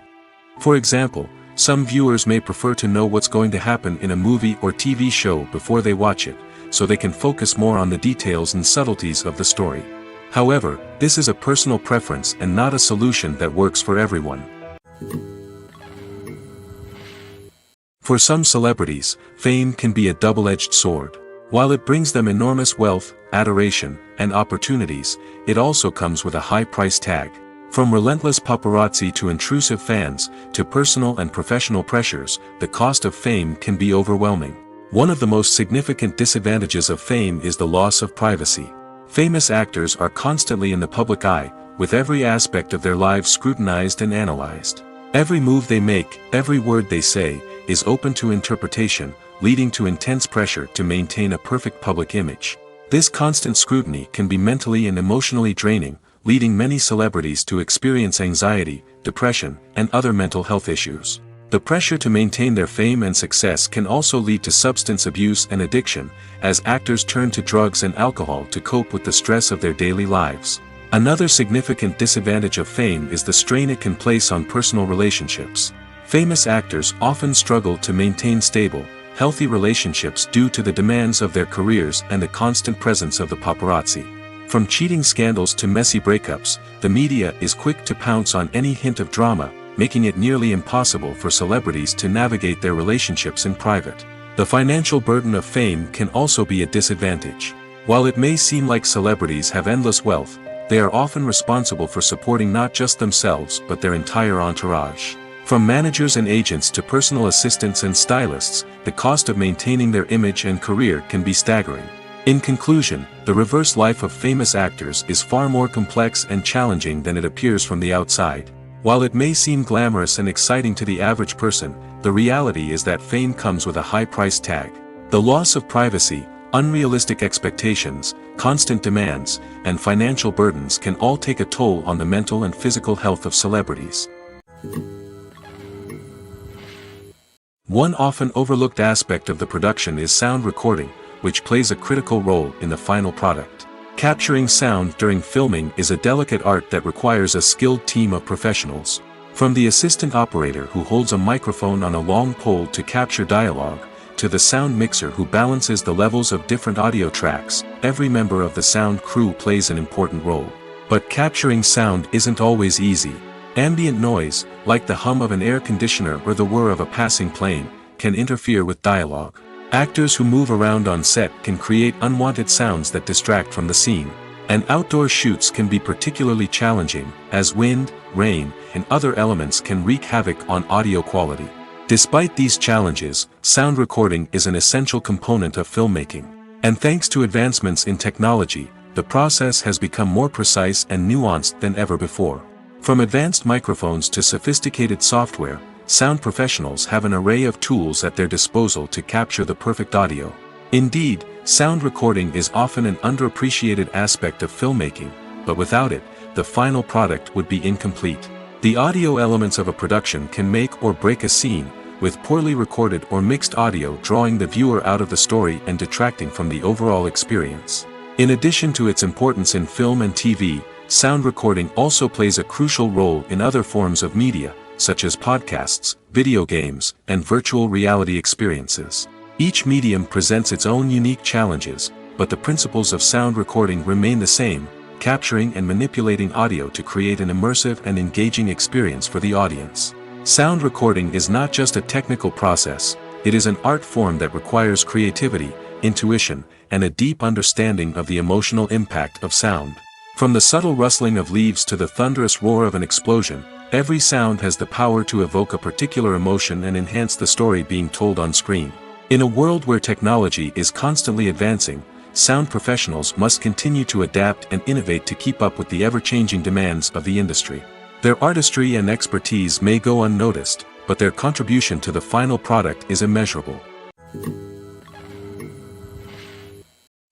For example, some viewers may prefer to know what's going to happen in a movie or TV show before they watch it, so they can focus more on the details and subtleties of the story. However, this is a personal preference and not a solution that works for everyone. For some celebrities, fame can be a double-edged sword. While it brings them enormous wealth, adoration, and opportunities, it also comes with a high price tag. From relentless paparazzi to intrusive fans, to personal and professional pressures, the cost of fame can be overwhelming. One of the most significant disadvantages of fame is the loss of privacy. Famous actors are constantly in the public eye, with every aspect of their lives scrutinized and analyzed. Every move they make, every word they say, is open to interpretation, leading to intense pressure to maintain a perfect public image. This constant scrutiny can be mentally and emotionally draining, leading many celebrities to experience anxiety, depression, and other mental health issues. The pressure to maintain their fame and success can also lead to substance abuse and addiction, as actors turn to drugs and alcohol to cope with the stress of their daily lives. Another significant disadvantage of fame is the strain it can place on personal relationships. Famous actors often struggle to maintain stable, healthy relationships due to the demands of their careers and the constant presence of the paparazzi. From cheating scandals to messy breakups, the media is quick to pounce on any hint of drama, making it nearly impossible for celebrities to navigate their relationships in private. The financial burden of fame can also be a disadvantage. While it may seem like celebrities have endless wealth, they are often responsible for supporting not just themselves but their entire entourage. From managers and agents to personal assistants and stylists, the cost of maintaining their image and career can be staggering. In conclusion, the reverse life of famous actors is far more complex and challenging than it appears from the outside. While it may seem glamorous and exciting to the average person, the reality is that fame comes with a high price tag. The loss of privacy, unrealistic expectations, constant demands, and financial burdens can all take a toll on the mental and physical health of celebrities. One often overlooked aspect of the production is sound recording, which plays a critical role in the final product. Capturing sound during filming is a delicate art that requires a skilled team of professionals. From the assistant operator who holds a microphone on a long pole to capture dialogue, to the sound mixer who balances the levels of different audio tracks, every member of the sound crew plays an important role. But capturing sound isn't always easy. Ambient noise, like the hum of an air conditioner or the whir of a passing plane, can interfere with dialogue. Actors who move around on set can create unwanted sounds that distract from the scene. And outdoor shoots can be particularly challenging, as wind, rain, and other elements can wreak havoc on audio quality. Despite these challenges, sound recording is an essential component of filmmaking. And thanks to advancements in technology, the process has become more precise and nuanced than ever before. From advanced microphones to sophisticated software, sound professionals have an array of tools at their disposal to capture the perfect audio. Indeed, sound recording is often an underappreciated aspect of filmmaking, but without it, the final product would be incomplete. The audio elements of a production can make or break a scene, with poorly recorded or mixed audio drawing the viewer out of the story and detracting from the overall experience. In addition to its importance in film and TV, sound recording also plays a crucial role in other forms of media, such as podcasts, video games, and virtual reality experiences. Each medium presents its own unique challenges, but the principles of sound recording remain the same: capturing and manipulating audio to create an immersive and engaging experience for the audience. Sound recording is not just a technical process, it is an art form that requires creativity, intuition, and a deep understanding of the emotional impact of sound. From the subtle rustling of leaves to the thunderous roar of an explosion, every sound has the power to evoke a particular emotion and enhance the story being told on screen. In a world where technology is constantly advancing, sound professionals must continue to adapt and innovate to keep up with the ever-changing demands of the industry. Their artistry and expertise may go unnoticed, but their contribution to the final product is immeasurable.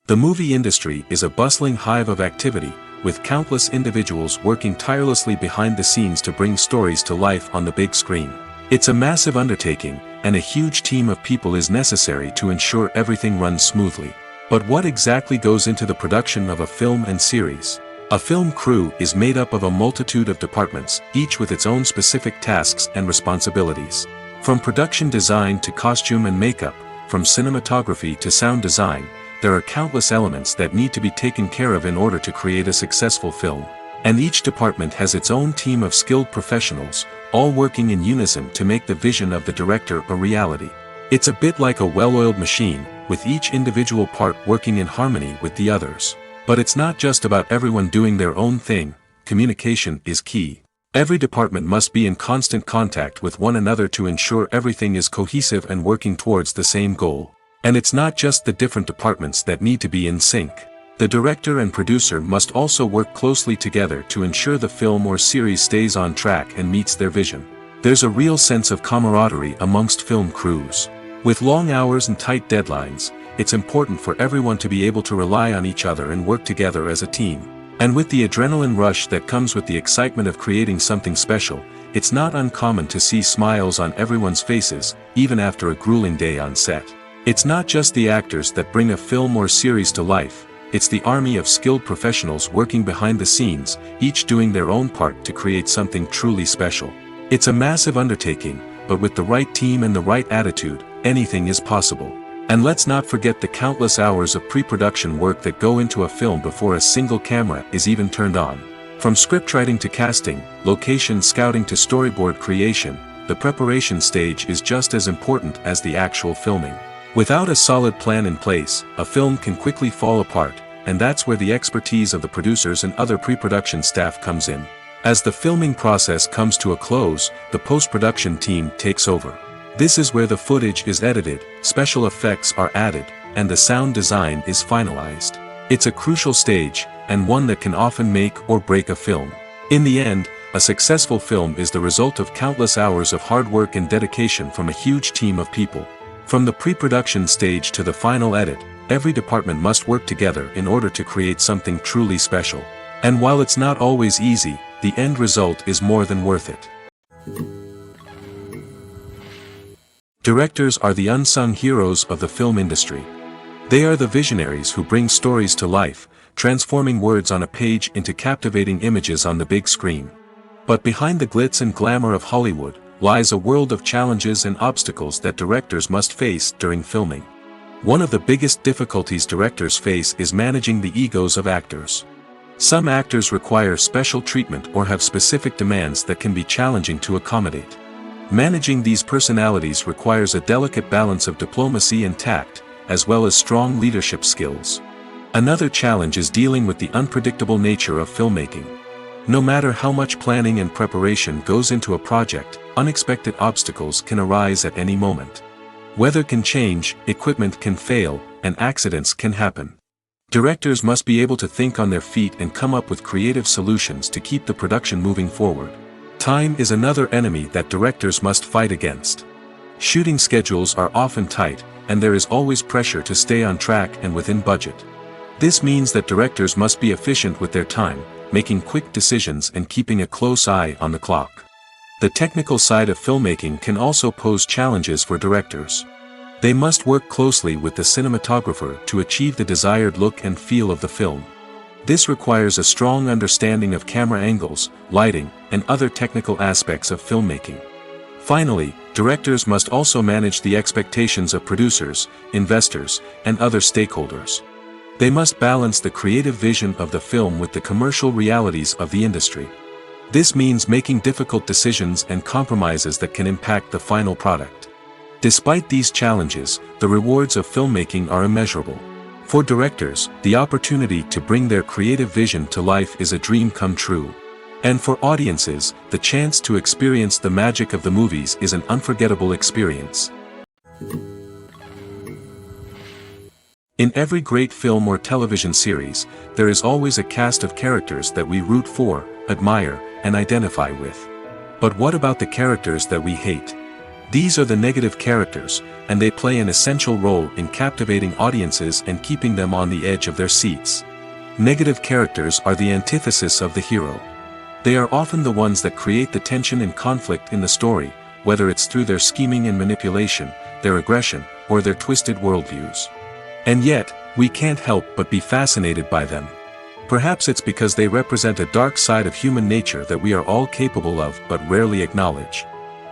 The movie industry is a bustling hive of activity, with countless individuals working tirelessly behind the scenes to bring stories to life on the big screen. It's a massive undertaking, and a huge team of people is necessary to ensure everything runs smoothly. But what exactly goes into the production of a film and series? A film crew is made up of a multitude of departments, each with its own specific tasks and responsibilities. From production design to costume and makeup, from cinematography to sound design, there are countless elements that need to be taken care of in order to create a successful film. And each department has its own team of skilled professionals, all working in unison to make the vision of the director a reality. It's a bit like a well-oiled machine, with each individual part working in harmony with the others. But it's not just about everyone doing their own thing, communication is key. Every department must be in constant contact with one another to ensure everything is cohesive and working towards the same goal. And it's not just the different departments that need to be in sync. The director and producer must also work closely together to ensure the film or series stays on track and meets their vision. There's a real sense of camaraderie amongst film crews. With long hours and tight deadlines, it's important for everyone to be able to rely on each other and work together as a team. And with the adrenaline rush that comes with the excitement of creating something special, it's not uncommon to see smiles on everyone's faces, even after a grueling day on set. It's not just the actors that bring a film or series to life, it's the army of skilled professionals working behind the scenes, each doing their own part to create something truly special. It's a massive undertaking, but with the right team and the right attitude, anything is possible. And let's not forget the countless hours of pre-production work that go into a film before a single camera is even turned on. From scriptwriting to casting, location scouting to storyboard creation, the preparation stage is just as important as the actual filming. Without a solid plan in place, a film can quickly fall apart, and that's where the expertise of the producers and other pre-production staff comes in. As the filming process comes to a close, the post-production team takes over. This is where the footage is edited, special effects are added, and the sound design is finalized. It's a crucial stage, and one that can often make or break a film. In the end, a successful film is the result of countless hours of hard work and dedication from a huge team of people. From the pre-production stage to the final edit, every department must work together in order to create something truly special. And while it's not always easy, the end result is more than worth it. Directors are the unsung heroes of the film industry. They are the visionaries who bring stories to life, transforming words on a page into captivating images on the big screen. But behind the glitz and glamour of Hollywood, lies a world of challenges and obstacles that directors must face during filming. One of the biggest difficulties directors face is managing the egos of actors. Some actors require special treatment or have specific demands that can be challenging to accommodate. Managing these personalities requires a delicate balance of diplomacy and tact, as well as strong leadership skills. Another challenge is dealing with the unpredictable nature of filmmaking. No matter how much planning and preparation goes into a project, unexpected obstacles can arise at any moment. Weather can change, equipment can fail, and accidents can happen. Directors must be able to think on their feet and come up with creative solutions to keep the production moving forward. Time is another enemy that directors must fight against. Shooting schedules are often tight, and there is always pressure to stay on track and within budget. This means that directors must be efficient with their time, making quick decisions and keeping a close eye on the clock. The technical side of filmmaking can also pose challenges for directors. They must work closely with the cinematographer to achieve the desired look and feel of the film. This requires a strong understanding of camera angles, lighting, and other technical aspects of filmmaking. Finally, directors must also manage the expectations of producers, investors, and other stakeholders. They must balance the creative vision of the film with the commercial realities of the industry. This means making difficult decisions and compromises that can impact the final product. Despite these challenges, the rewards of filmmaking are immeasurable. For directors, the opportunity to bring their creative vision to life is a dream come true. And for audiences, the chance to experience the magic of the movies is an unforgettable experience. In every great film or television series, there is always a cast of characters that we root for, admire, and identify with. But what about the characters that we hate? These are the negative characters, and they play an essential role in captivating audiences and keeping them on the edge of their seats. Negative characters are the antithesis of the hero. They are often the ones that create the tension and conflict in the story, whether it's through their scheming and manipulation, their aggression, or their twisted worldviews. And yet, we can't help but be fascinated by them. Perhaps it's because they represent a dark side of human nature that we are all capable of but rarely acknowledge.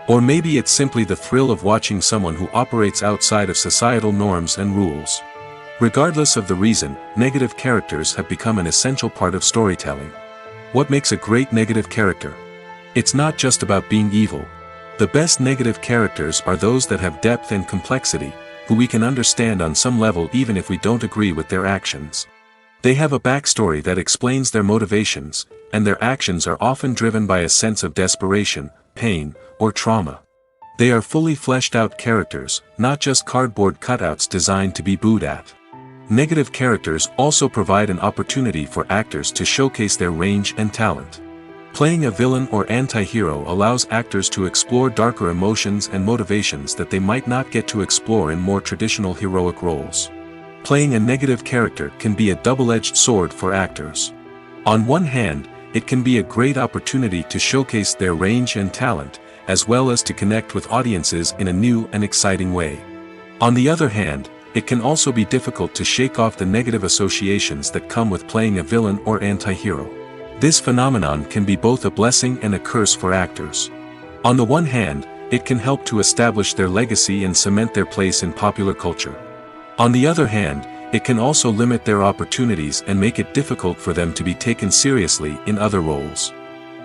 Or maybe it's simply the thrill of watching someone who operates outside of societal norms and rules. Regardless of the reason, negative characters have become an essential part of storytelling. What makes a great negative character? It's not just about being evil. The best negative characters are those that have depth and complexity, who we can understand on some level even if we don't agree with their actions. They have a backstory that explains their motivations, and their actions are often driven by a sense of desperation, pain, or trauma. They are fully fleshed out characters, not just cardboard cutouts designed to be booed at. Negative characters also provide an opportunity for actors to showcase their range and talent. Playing a villain or anti-hero allows actors to explore darker emotions and motivations that they might not get to explore in more traditional heroic roles. Playing a negative character can be a double-edged sword for actors. On one hand, it can be a great opportunity to showcase their range and talent, as well as to connect with audiences in a new and exciting way. On the other hand, it can also be difficult to shake off the negative associations that come with playing a villain or anti-hero. This phenomenon can be both a blessing and a curse for actors. On the one hand, it can help to establish their legacy and cement their place in popular culture. On the other hand, it can also limit their opportunities and make it difficult for them to be taken seriously in other roles.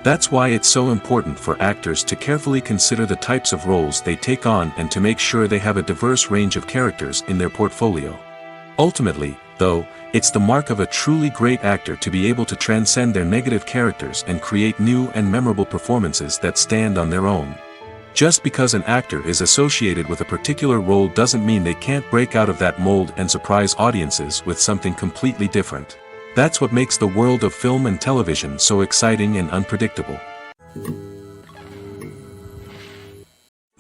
That's why it's so important for actors to carefully consider the types of roles they take on and to make sure they have a diverse range of characters in their portfolio. Ultimately, though, it's the mark of a truly great actor to be able to transcend their negative characters and create new and memorable performances that stand on their own. Just because an actor is associated with a particular role doesn't mean they can't break out of that mold and surprise audiences with something completely different. That's what makes the world of film and television so exciting and unpredictable.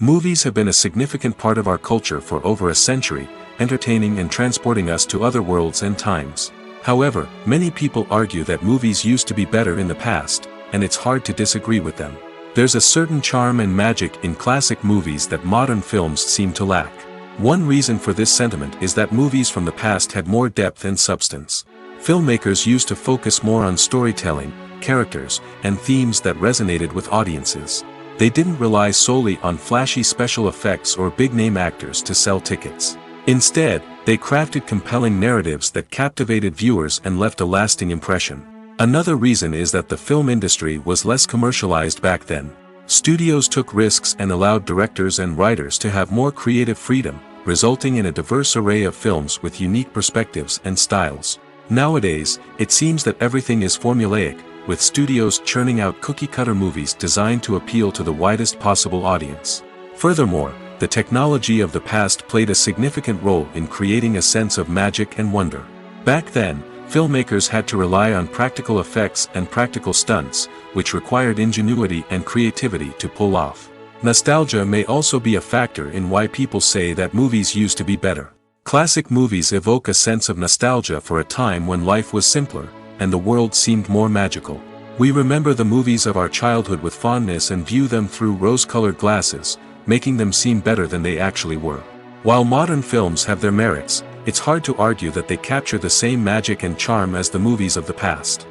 Movies have been a significant part of our culture for over a century, entertaining and transporting us to other worlds and times. However, many people argue that movies used to be better in the past, and it's hard to disagree with them. There's a certain charm and magic in classic movies that modern films seem to lack. One reason for this sentiment is that movies from the past had more depth and substance. Filmmakers used to focus more on storytelling, characters, and themes that resonated with audiences. They didn't rely solely on flashy special effects or big-name actors to sell tickets. Instead, they crafted compelling narratives that captivated viewers and left a lasting impression. Another reason is that the film industry was less commercialized back then. Studios took risks and allowed directors and writers to have more creative freedom, resulting in a diverse array of films with unique perspectives and styles. Nowadays, it seems that everything is formulaic, with studios churning out cookie-cutter movies designed to appeal to the widest possible audience. Furthermore, the technology of the past played a significant role in creating a sense of magic and wonder. Back then, filmmakers had to rely on practical effects and practical stunts, which required ingenuity and creativity to pull off. Nostalgia may also be a factor in why people say that movies used to be better. Classic movies evoke a sense of nostalgia for a time when life was simpler, and the world seemed more magical. We remember the movies of our childhood with fondness and view them through rose-colored glasses, making them seem better than they actually were. While modern films have their merits, it's hard to argue that they capture the same magic and charm as the movies of the past.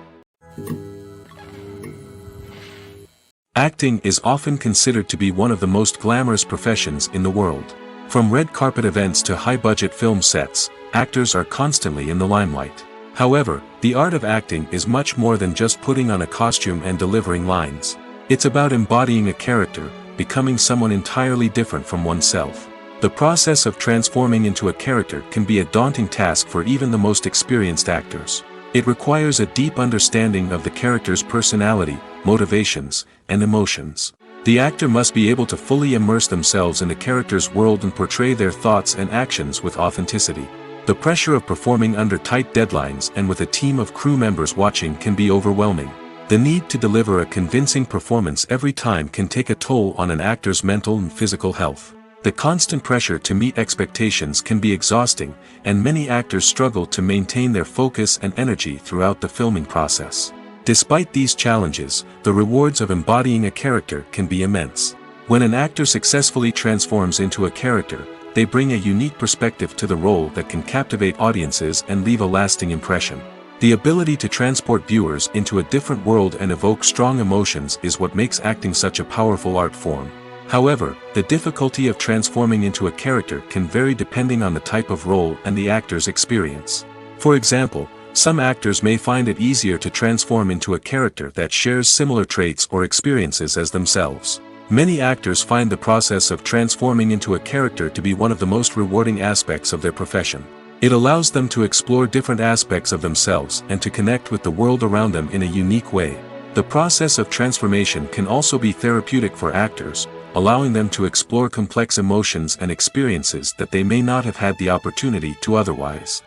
Acting is often considered to be one of the most glamorous professions in the world. From red carpet events to high-budget film sets, actors are constantly in the limelight. However, the art of acting is much more than just putting on a costume and delivering lines. It's about embodying a character, becoming someone entirely different from oneself. The process of transforming into a character can be a daunting task for even the most experienced actors. It requires a deep understanding of the character's personality, motivations, and emotions. The actor must be able to fully immerse themselves in the character's world and portray their thoughts and actions with authenticity. The pressure of performing under tight deadlines and with a team of crew members watching can be overwhelming. The need to deliver a convincing performance every time can take a toll on an actor's mental and physical health. The constant pressure to meet expectations can be exhausting, and many actors struggle to maintain their focus and energy throughout the filming process. Despite these challenges, the rewards of embodying a character can be immense. When an actor successfully transforms into a character, they bring a unique perspective to the role that can captivate audiences and leave a lasting impression. The ability to transport viewers into a different world and evoke strong emotions is what makes acting such a powerful art form. However, the difficulty of transforming into a character can vary depending on the type of role and the actor's experience. For example, some actors may find it easier to transform into a character that shares similar traits or experiences as themselves. Many actors find the process of transforming into a character to be one of the most rewarding aspects of their profession. It allows them to explore different aspects of themselves and to connect with the world around them in a unique way. The process of transformation can also be therapeutic for actors, allowing them to explore complex emotions and experiences that they may not have had the opportunity to otherwise.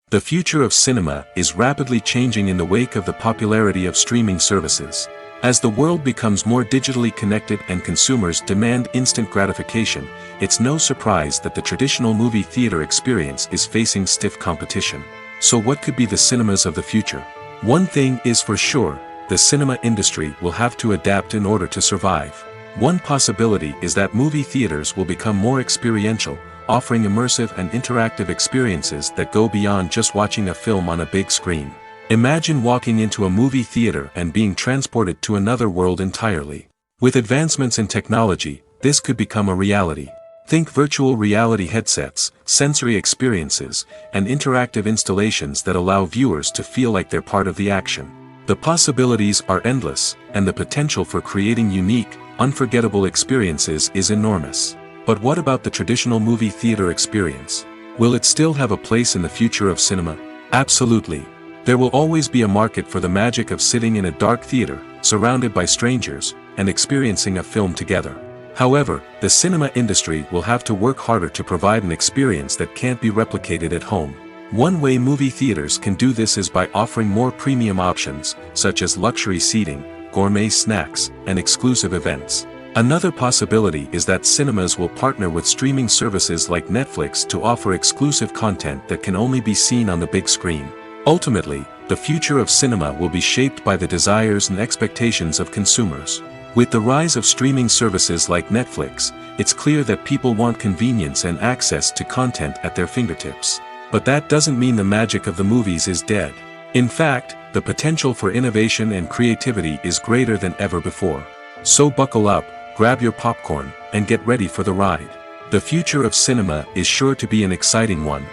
The future of cinema is rapidly changing in the wake of the popularity of streaming services. As the world becomes more digitally connected and consumers demand instant gratification, it's no surprise that the traditional movie theater experience is facing stiff competition. So what could be the cinemas of the future? One thing is for sure, the cinema industry will have to adapt in order to survive. One possibility is that movie theaters will become more experiential, offering immersive and interactive experiences that go beyond just watching a film on a big screen. Imagine walking into a movie theater and being transported to another world entirely. With advancements in technology, this could become a reality. Think virtual reality headsets, sensory experiences, and interactive installations that allow viewers to feel like they're part of the action. The possibilities are endless, and the potential for creating unique, unforgettable experiences is enormous. But what about the traditional movie theater experience? Will it still have a place in the future of cinema? Absolutely. There will always be a market for the magic of sitting in a dark theater, surrounded by strangers, and experiencing a film together. However, the cinema industry will have to work harder to provide an experience that can't be replicated at home. One way movie theaters can do this is by offering more premium options, such as luxury seating, gourmet snacks, and exclusive events. Another possibility is that cinemas will partner with streaming services like Netflix to offer exclusive content that can only be seen on the big screen. Ultimately, the future of cinema will be shaped by the desires and expectations of consumers. With the rise of streaming services like Netflix, it's clear that people want convenience and access to content at their fingertips. But that doesn't mean the magic of the movies is dead. In fact, the potential for innovation and creativity is greater than ever before. So buckle up, grab your popcorn, and get ready for the ride. The future of cinema is sure to be an exciting one.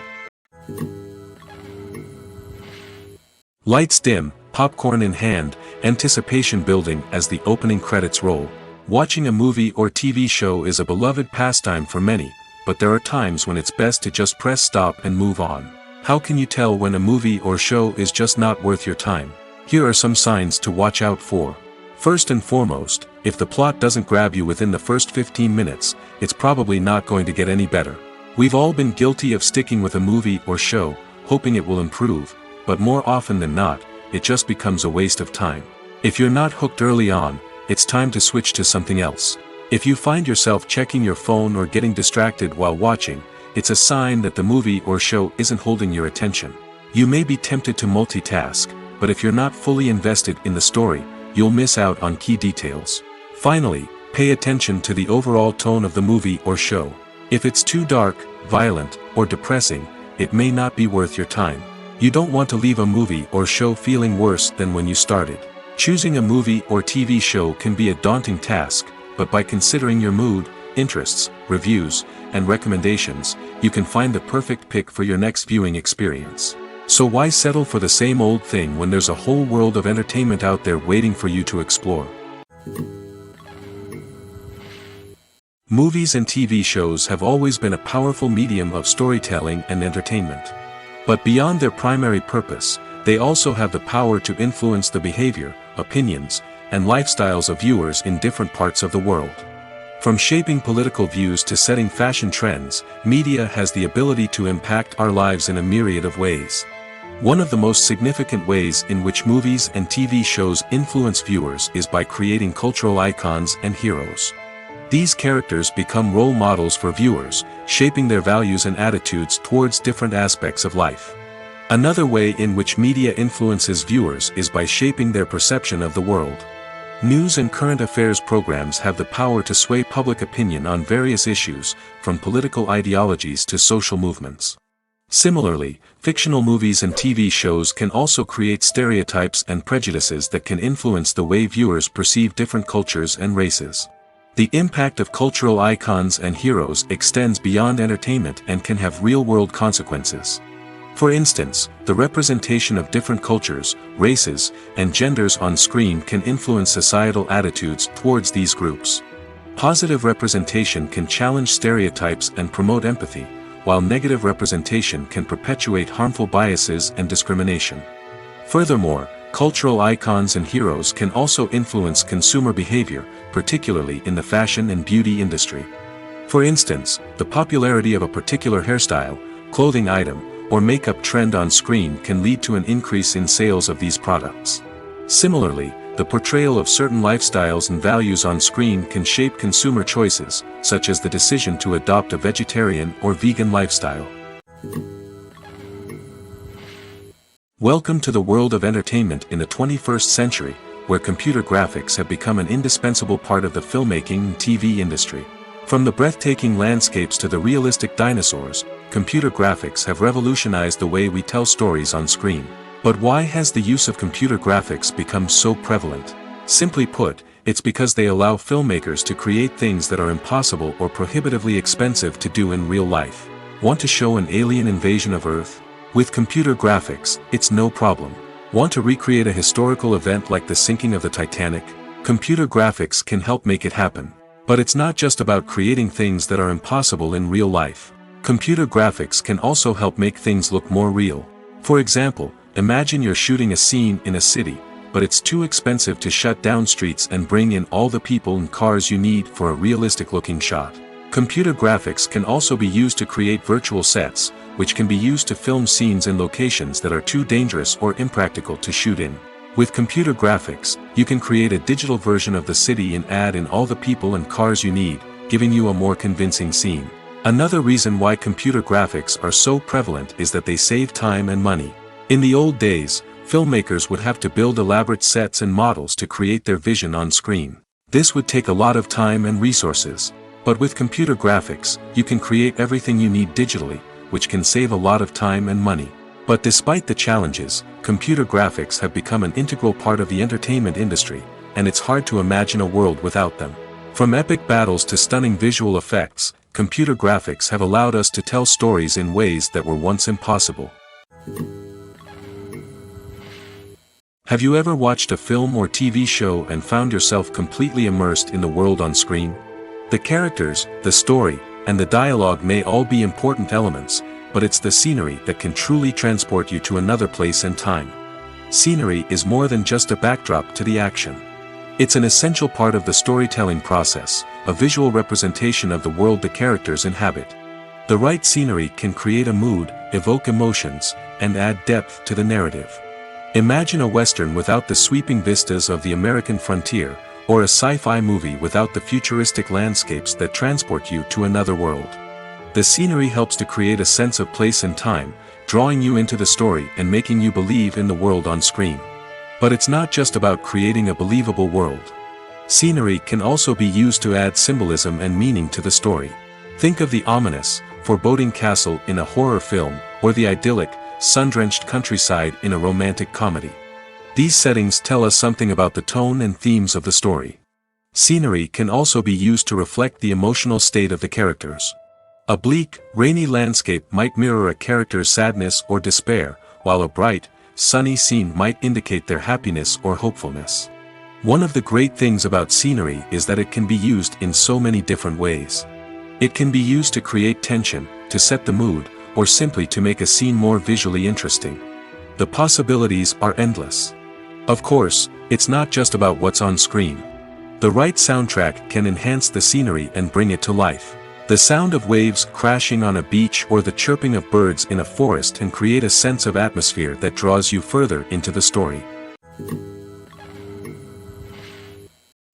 Lights dim, popcorn in hand, anticipation building as the opening credits roll. Watching a movie or TV show is a beloved pastime for many, but there are times when it's best to just press stop and move on. How can you tell when a movie or show is just not worth your time? Here are some signs to watch out for. First and foremost, if the plot doesn't grab you within the first 15 minutes, it's probably not going to get any better. We've all been guilty of sticking with a movie or show, hoping it will improve, but more often than not, it just becomes a waste of time. If you're not hooked early on, it's time to switch to something else. If you find yourself checking your phone or getting distracted while watching, it's a sign that the movie or show isn't holding your attention. You may be tempted to multitask, but if you're not fully invested in the story, you'll miss out on key details. Finally, pay attention to the overall tone of the movie or show. If it's too dark, violent, or depressing, it may not be worth your time. You don't want to leave a movie or show feeling worse than when you started. Choosing a movie or TV show can be a daunting task, but by considering your mood, interests, reviews, and recommendations, you can find the perfect pick for your next viewing experience. So why settle for the same old thing when there's a whole world of entertainment out there waiting for you to explore? Movies and TV shows have always been a powerful medium of storytelling and entertainment. But beyond their primary purpose, they also have the power to influence the behavior, opinions, and lifestyles of viewers in different parts of the world. From shaping political views to setting fashion trends, media has the ability to impact our lives in a myriad of ways. One of the most significant ways in which movies and TV shows influence viewers is by creating cultural icons and heroes. These characters become role models for viewers, shaping their values and attitudes towards different aspects of life. Another way in which media influences viewers is by shaping their perception of the world. News and current affairs programs have the power to sway public opinion on various issues, from political ideologies to social movements. Similarly, fictional movies and TV shows can also create stereotypes and prejudices that can influence the way viewers perceive different cultures and races. The impact of cultural icons and heroes extends beyond entertainment and can have real-world consequences. For instance, the representation of different cultures, races, and genders on screen can influence societal attitudes towards these groups. Positive representation can challenge stereotypes and promote empathy, while negative representation can perpetuate harmful biases and discrimination. Furthermore, cultural icons and heroes can also influence consumer behavior, particularly in the fashion and beauty industry. For instance, the popularity of a particular hairstyle, clothing item, or makeup trend on screen can lead to an increase in sales of these products. Similarly, the portrayal of certain lifestyles and values on screen can shape consumer choices, such as the decision to adopt a vegetarian or vegan lifestyle. Welcome to the world of entertainment in the 21st century, where computer graphics have become an indispensable part of the filmmaking and TV industry. From the breathtaking landscapes to the realistic dinosaurs, computer graphics have revolutionized the way we tell stories on screen. But why has the use of computer graphics become so prevalent? Simply put, it's because they allow filmmakers to create things that are impossible or prohibitively expensive to do in real life. Want to show an alien invasion of Earth? With computer graphics, it's no problem. Want to recreate a historical event like the sinking of the Titanic? Computer graphics can help make it happen. But it's not just about creating things that are impossible in real life. Computer graphics can also help make things look more real. For example, imagine you're shooting a scene in a city, but it's too expensive to shut down streets and bring in all the people and cars you need for a realistic-looking shot. Computer graphics can also be used to create virtual sets, which can be used to film scenes in locations that are too dangerous or impractical to shoot in. With computer graphics, you can create a digital version of the city and add in all the people and cars you need, giving you a more convincing scene. Another reason why computer graphics are so prevalent is that they save time and money. In the old days, filmmakers would have to build elaborate sets and models to create their vision on screen. This would take a lot of time and resources. But with computer graphics, you can create everything you need digitally, which can save a lot of time and money. But despite the challenges, computer graphics have become an integral part of the entertainment industry, and it's hard to imagine a world without them. From epic battles to stunning visual effects, computer graphics have allowed us to tell stories in ways that were once impossible. Have you ever watched a film or TV show and found yourself completely immersed in the world on screen? The characters, the story, and the dialogue may all be important elements, but it's the scenery that can truly transport you to another place and time. Scenery is more than just a backdrop to the action. It's an essential part of the storytelling process, a visual representation of the world the characters inhabit. The right scenery can create a mood, evoke emotions, and add depth to the narrative. Imagine a Western without the sweeping vistas of the American frontier, or a sci-fi movie without the futuristic landscapes that transport you to another world. The scenery helps to create a sense of place and time, drawing you into the story and making you believe in the world on screen. But it's not just about creating a believable world. Scenery can also be used to add symbolism and meaning to the story. Think of the ominous, foreboding castle in a horror film, or the idyllic, sun-drenched countryside in a romantic comedy. These settings tell us something about the tone and themes of the story. Scenery can also be used to reflect the emotional state of the characters. A bleak, rainy landscape might mirror a character's sadness or despair, while a bright, sunny scene might indicate their happiness or hopefulness. One of the great things about scenery is that it can be used in so many different ways. It can be used to create tension, to set the mood, or simply to make a scene more visually interesting. The possibilities are endless. Of course, it's not just about what's on screen. The right soundtrack can enhance the scenery and bring it to life. The sound of waves crashing on a beach or the chirping of birds in a forest can create a sense of atmosphere that draws you further into the story.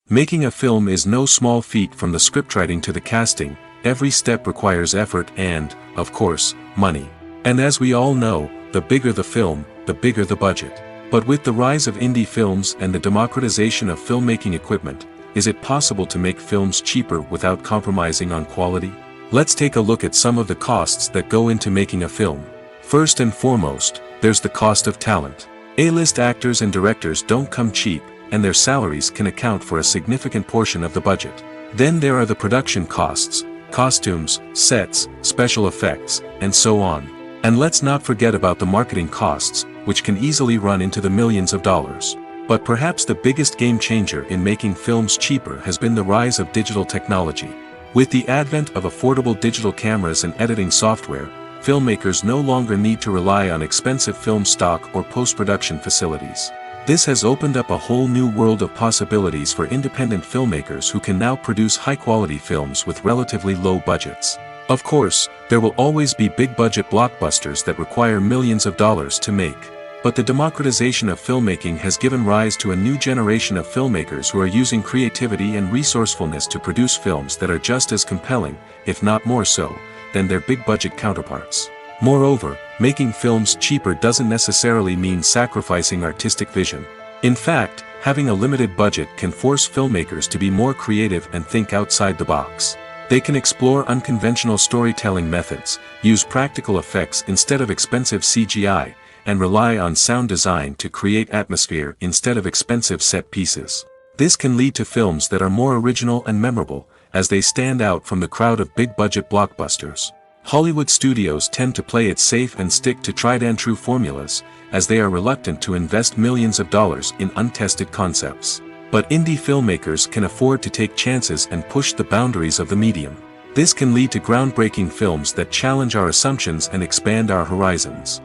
Making a film is no small feat. From the scriptwriting to the casting, every step requires effort and, of course, money. And as we all know, the bigger the film, the bigger the budget. But with the rise of indie films and the democratization of filmmaking equipment, is it possible to make films cheaper without compromising on quality? Let's take a look at some of the costs that go into making a film. First and foremost, there's the cost of talent. A-list actors and directors don't come cheap, and their salaries can account for a significant portion of the budget. Then there are the production costs, costumes, sets, special effects, and so on. And let's not forget about the marketing costs, which can easily run into the millions of dollars. But perhaps the biggest game changer in making films cheaper has been the rise of digital technology. With the advent of affordable digital cameras and editing software, filmmakers no longer need to rely on expensive film stock or post-production facilities. This has opened up a whole new world of possibilities for independent filmmakers who can now produce high-quality films with relatively low budgets. Of course, there will always be big-budget blockbusters that require millions of dollars to make. But the democratization of filmmaking has given rise to a new generation of filmmakers who are using creativity and resourcefulness to produce films that are just as compelling, if not more so, than their big-budget counterparts. Moreover, making films cheaper doesn't necessarily mean sacrificing artistic vision. In fact, having a limited budget can force filmmakers to be more creative and think outside the box. They can explore unconventional storytelling methods, use practical effects instead of expensive CGI, and rely on sound design to create atmosphere instead of expensive set pieces. This can lead to films that are more original and memorable, as they stand out from the crowd of big-budget blockbusters. Hollywood studios tend to play it safe and stick to tried-and-true formulas, as they are reluctant to invest millions of dollars in untested concepts. But indie filmmakers can afford to take chances and push the boundaries of the medium. This can lead to groundbreaking films that challenge our assumptions and expand our horizons.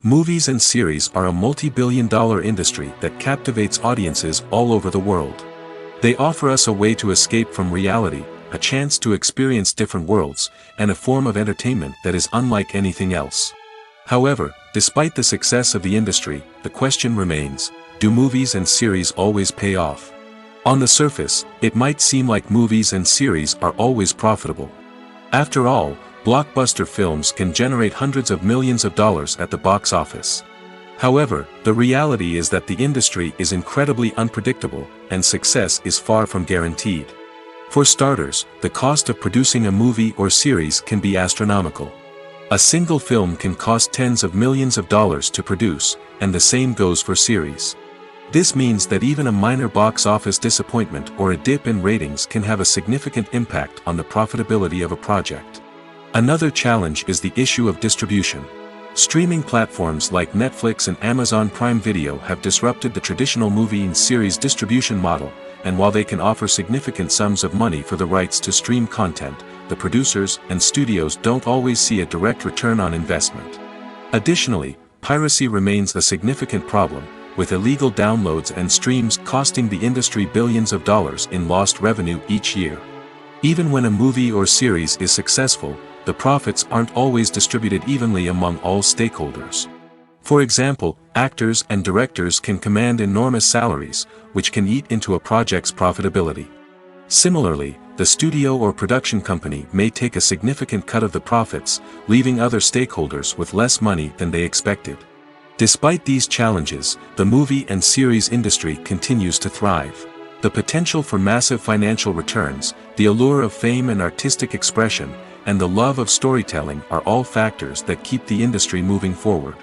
Movies and series are a multi-billion-dollar industry that captivates audiences all over the world. They offer us a way to escape from reality, a chance to experience different worlds, and a form of entertainment that is unlike anything else. However, despite the success of the industry, the question remains, do movies and series always pay off? On the surface, it might seem like movies and series are always profitable. After all, blockbuster films can generate hundreds of millions of dollars at the box office. However, the reality is that the industry is incredibly unpredictable, and success is far from guaranteed. For starters, the cost of producing a movie or series can be astronomical. A single film can cost tens of millions of dollars to produce, and the same goes for series. This means that even a minor box office disappointment or a dip in ratings can have a significant impact on the profitability of a project. Another challenge is the issue of distribution. Streaming platforms like Netflix and Amazon Prime Video have disrupted the traditional movie and series distribution model, and while they can offer significant sums of money for the rights to stream content, the producers and studios don't always see a direct return on investment. Additionally, piracy remains a significant problem, with illegal downloads and streams costing the industry billions of dollars in lost revenue each year. Even when a movie or series is successful, the profits aren't always distributed evenly among all stakeholders. For example, actors and directors can command enormous salaries, which can eat into a project's profitability. Similarly, the studio or production company may take a significant cut of the profits, leaving other stakeholders with less money than they expected. Despite these challenges, the movie and series industry continues to thrive. The potential for massive financial returns, the allure of fame and artistic expression, and the love of storytelling are all factors that keep the industry moving forward.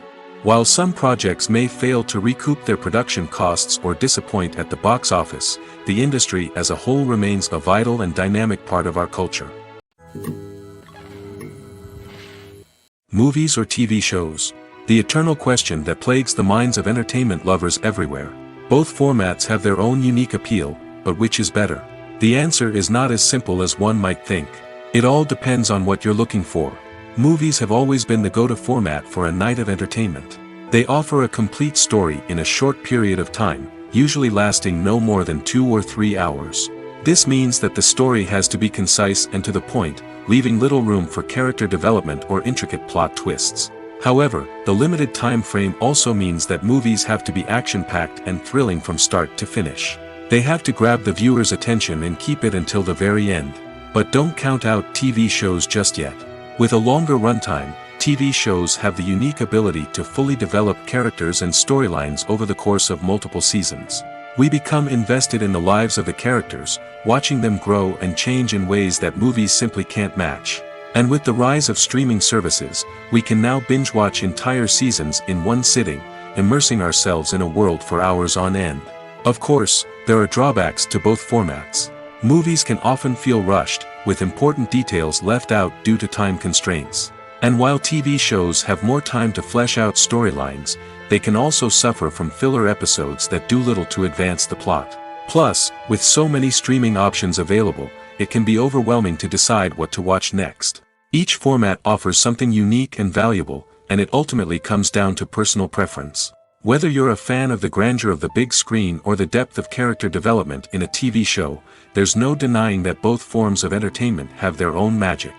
While some projects may fail to recoup their production costs or disappoint at the box office, the industry as a whole remains a vital and dynamic part of our culture. Movies or TV shows? The eternal question that plagues the minds of entertainment lovers everywhere. Both formats have their own unique appeal, but which is better? The answer is not as simple as one might think. It all depends on what you're looking for. Movies have always been the go-to format for a night of entertainment. They offer a complete story in a short period of time, usually lasting no more than 2 or 3 hours. This means that the story has to be concise and to the point, leaving little room for character development or intricate plot twists. However, the limited time frame also means that movies have to be action-packed and thrilling from start to finish. They have to grab the viewer's attention and keep it until the very end. But don't count out TV shows just yet. With a longer runtime, TV shows have the unique ability to fully develop characters and storylines over the course of multiple seasons. We become invested in the lives of the characters, watching them grow and change in ways that movies simply can't match. And with the rise of streaming services, we can now binge-watch entire seasons in one sitting, immersing ourselves in a world for hours on end. Of course, there are drawbacks to both formats. Movies can often feel rushed, with important details left out due to time constraints. And while TV shows have more time to flesh out storylines, they can also suffer from filler episodes that do little to advance the plot. Plus, with so many streaming options available, it can be overwhelming to decide what to watch next. Each format offers something unique and valuable, and it ultimately comes down to personal preference. Whether you're a fan of the grandeur of the big screen or the depth of character development in a TV show, there's no denying that both forms of entertainment have their own magic.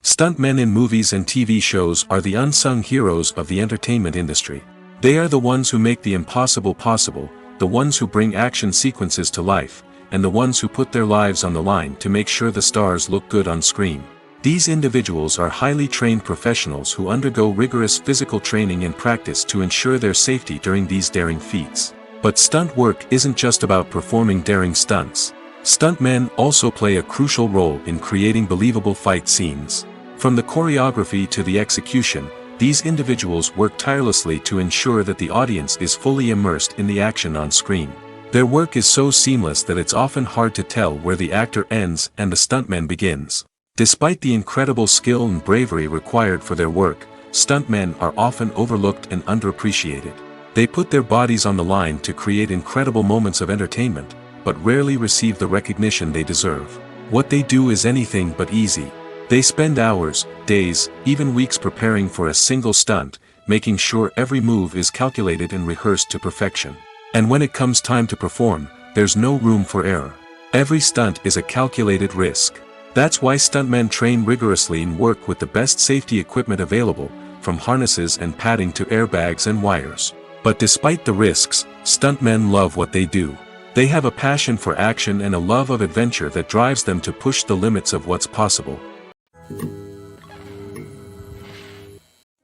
Stuntmen in movies and TV shows are the unsung heroes of the entertainment industry. They are the ones who make the impossible possible, the ones who bring action sequences to life, and the ones who put their lives on the line to make sure the stars look good on screen. These individuals are highly trained professionals who undergo rigorous physical training and practice to ensure their safety during these daring feats. But stunt work isn't just about performing daring stunts. Stuntmen also play a crucial role in creating believable fight scenes. From the choreography to the execution, these individuals work tirelessly to ensure that the audience is fully immersed in the action on screen. Their work is so seamless that it's often hard to tell where the actor ends and the stuntman begins. Despite the incredible skill and bravery required for their work, stuntmen are often overlooked and underappreciated. They put their bodies on the line to create incredible moments of entertainment, but rarely receive the recognition they deserve. What they do is anything but easy. They spend hours, days, even weeks preparing for a single stunt, making sure every move is calculated and rehearsed to perfection. And when it comes time to perform, there's no room for error. Every stunt is a calculated risk. That's why stuntmen train rigorously and work with the best safety equipment available, from harnesses and padding to airbags and wires. But despite the risks, stuntmen love what they do. They have a passion for action and a love of adventure that drives them to push the limits of what's possible.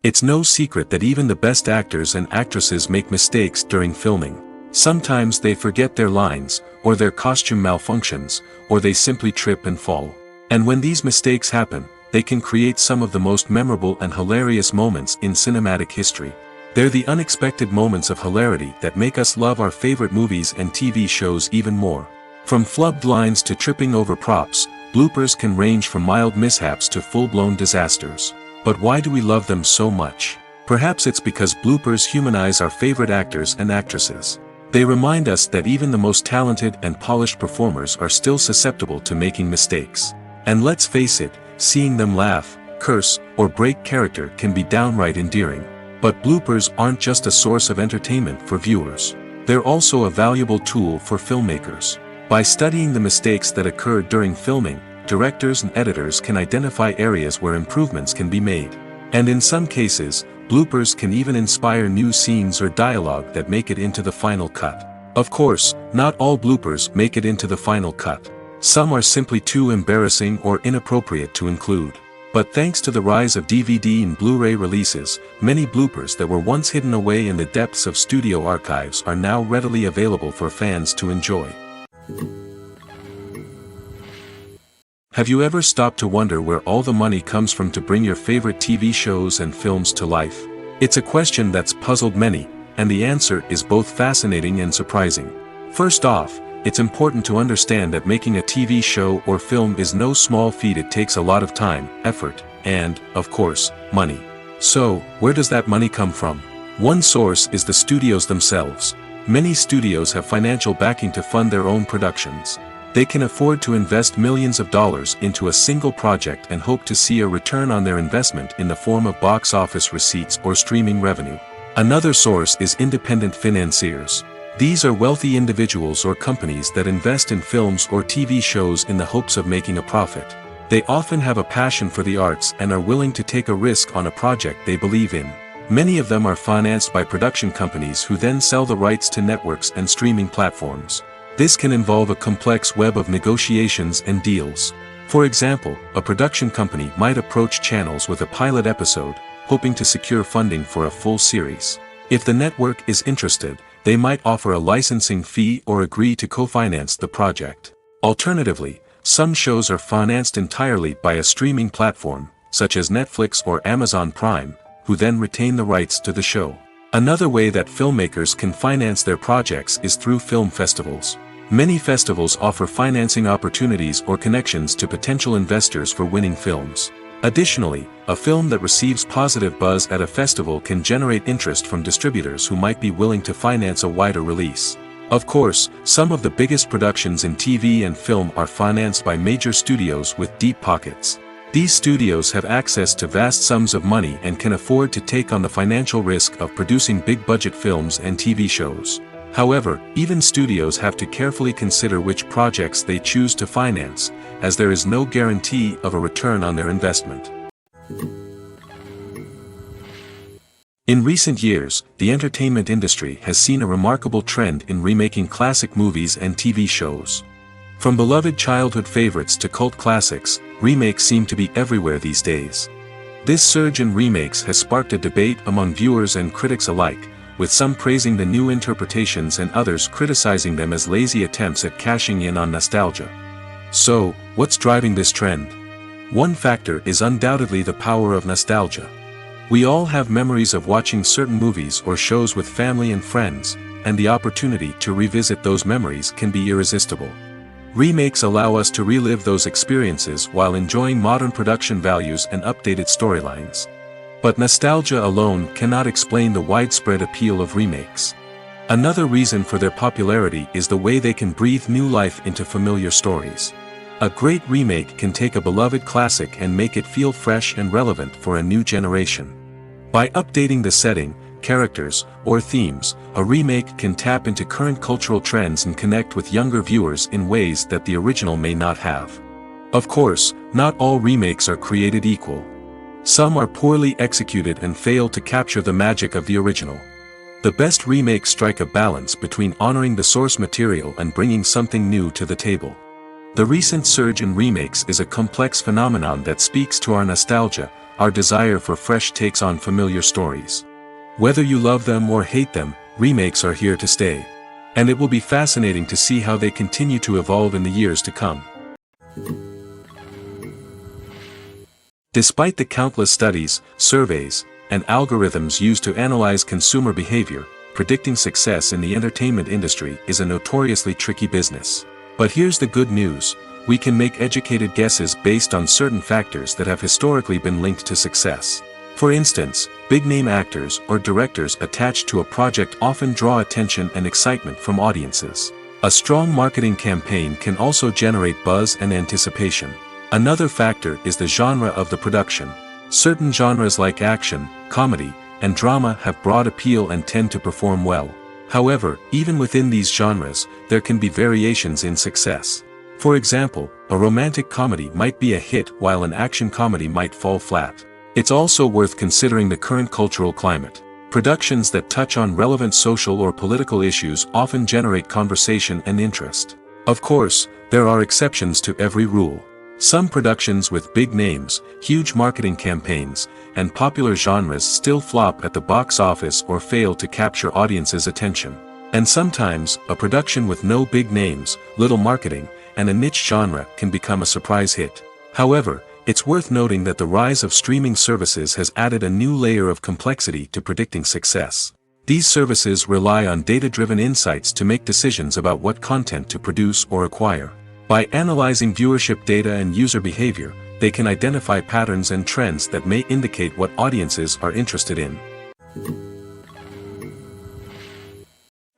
It's no secret that even the best actors and actresses make mistakes during filming. Sometimes they forget their lines, or their costume malfunctions, or they simply trip and fall. And when these mistakes happen, they can create some of the most memorable and hilarious moments in cinematic history. They're the unexpected moments of hilarity that make us love our favorite movies and TV shows even more. From flubbed lines to tripping over props, bloopers can range from mild mishaps to full-blown disasters. But why do we love them so much? Perhaps it's because bloopers humanize our favorite actors and actresses. They remind us that even the most talented and polished performers are still susceptible to making mistakes. And let's face it, seeing them laugh, curse, or break character can be downright endearing. But bloopers aren't just a source of entertainment for viewers. They're also a valuable tool for filmmakers. By studying the mistakes that occurred during filming, directors and editors can identify areas where improvements can be made. And in some cases, bloopers can even inspire new scenes or dialogue that make it into the final cut. Of course, not all bloopers make it into the final cut. Some are simply too embarrassing or inappropriate to include. But thanks to the rise of DVD and Blu-ray releases, many bloopers that were once hidden away in the depths of studio archives are now readily available for fans to enjoy. Have you ever stopped to wonder where all the money comes from to bring your favorite TV shows and films to life? It's a question that's puzzled many, and the answer is both fascinating and surprising. First off, it's important to understand that making a TV show or film is no small feat. It takes a lot of time, effort, and, of course, money. So, where does that money come from? One source is the studios themselves. Many studios have financial backing to fund their own productions. They can afford to invest millions of dollars into a single project and hope to see a return on their investment in the form of box office receipts or streaming revenue. Another source is independent financiers. These are wealthy individuals or companies that invest in films or TV shows in the hopes of making a profit. They often have a passion for the arts and are willing to take a risk on a project they believe in. Many of them are financed by production companies who then sell the rights to networks and streaming platforms. This can involve a complex web of negotiations and deals. For example, a production company might approach channels with a pilot episode, hoping to secure funding for a full series. If the network is interested, they might offer a licensing fee or agree to co-finance the project. Alternatively, some shows are financed entirely by a streaming platform, such as Netflix or Amazon Prime, who then retain the rights to the show. Another way that filmmakers can finance their projects is through film festivals. Many festivals offer financing opportunities or connections to potential investors for winning films. Additionally, a film that receives positive buzz at a festival can generate interest from distributors who might be willing to finance a wider release. Of course, some of the biggest productions in TV and film are financed by major studios with deep pockets. These studios have access to vast sums of money and can afford to take on the financial risk of producing big-budget films and TV shows. However, even studios have to carefully consider which projects they choose to finance, as there is no guarantee of a return on their investment. In recent years, the entertainment industry has seen a remarkable trend in remaking classic movies and TV shows. From beloved childhood favorites to cult classics, remakes seem to be everywhere these days. This surge in remakes has sparked a debate among viewers and critics alike, with some praising the new interpretations and others criticizing them as lazy attempts at cashing in on nostalgia. So, what's driving this trend? One factor is undoubtedly the power of nostalgia. We all have memories of watching certain movies or shows with family and friends, and the opportunity to revisit those memories can be irresistible. Remakes allow us to relive those experiences while enjoying modern production values and updated storylines. But nostalgia alone cannot explain the widespread appeal of remakes. Another reason for their popularity is the way they can breathe new life into familiar stories. A great remake can take a beloved classic and make it feel fresh and relevant for a new generation. By updating the setting, characters, or themes, a remake can tap into current cultural trends and connect with younger viewers in ways that the original may not have. Of course, not all remakes are created equal. Some are poorly executed and fail to capture the magic of the original. The best remakes strike a balance between honoring the source material and bringing something new to the table. The recent surge in remakes is a complex phenomenon that speaks to our nostalgia, our desire for fresh takes on familiar stories. Whether you love them or hate them, remakes are here to stay. And it will be fascinating to see how they continue to evolve in the years to come. Despite the countless studies, surveys, and algorithms used to analyze consumer behavior, predicting success in the entertainment industry is a notoriously tricky business. But here's the good news: we can make educated guesses based on certain factors that have historically been linked to success. For instance, big-name actors or directors attached to a project often draw attention and excitement from audiences. A strong marketing campaign can also generate buzz and anticipation. Another factor is the genre of the production. Certain genres like action, comedy, and drama have broad appeal and tend to perform well. However, even within these genres, there can be variations in success. For example, a romantic comedy might be a hit while an action comedy might fall flat. It's also worth considering the current cultural climate. Productions that touch on relevant social or political issues often generate conversation and interest. Of course, there are exceptions to every rule. Some productions with big names, huge marketing campaigns, and popular genres still flop at the box office or fail to capture audiences' attention. And sometimes, a production with no big names, little marketing, and a niche genre can become a surprise hit. However, it's worth noting that the rise of streaming services has added a new layer of complexity to predicting success. These services rely on data-driven insights to make decisions about what content to produce or acquire. By analyzing viewership data and user behavior, they can identify patterns and trends that may indicate what audiences are interested in.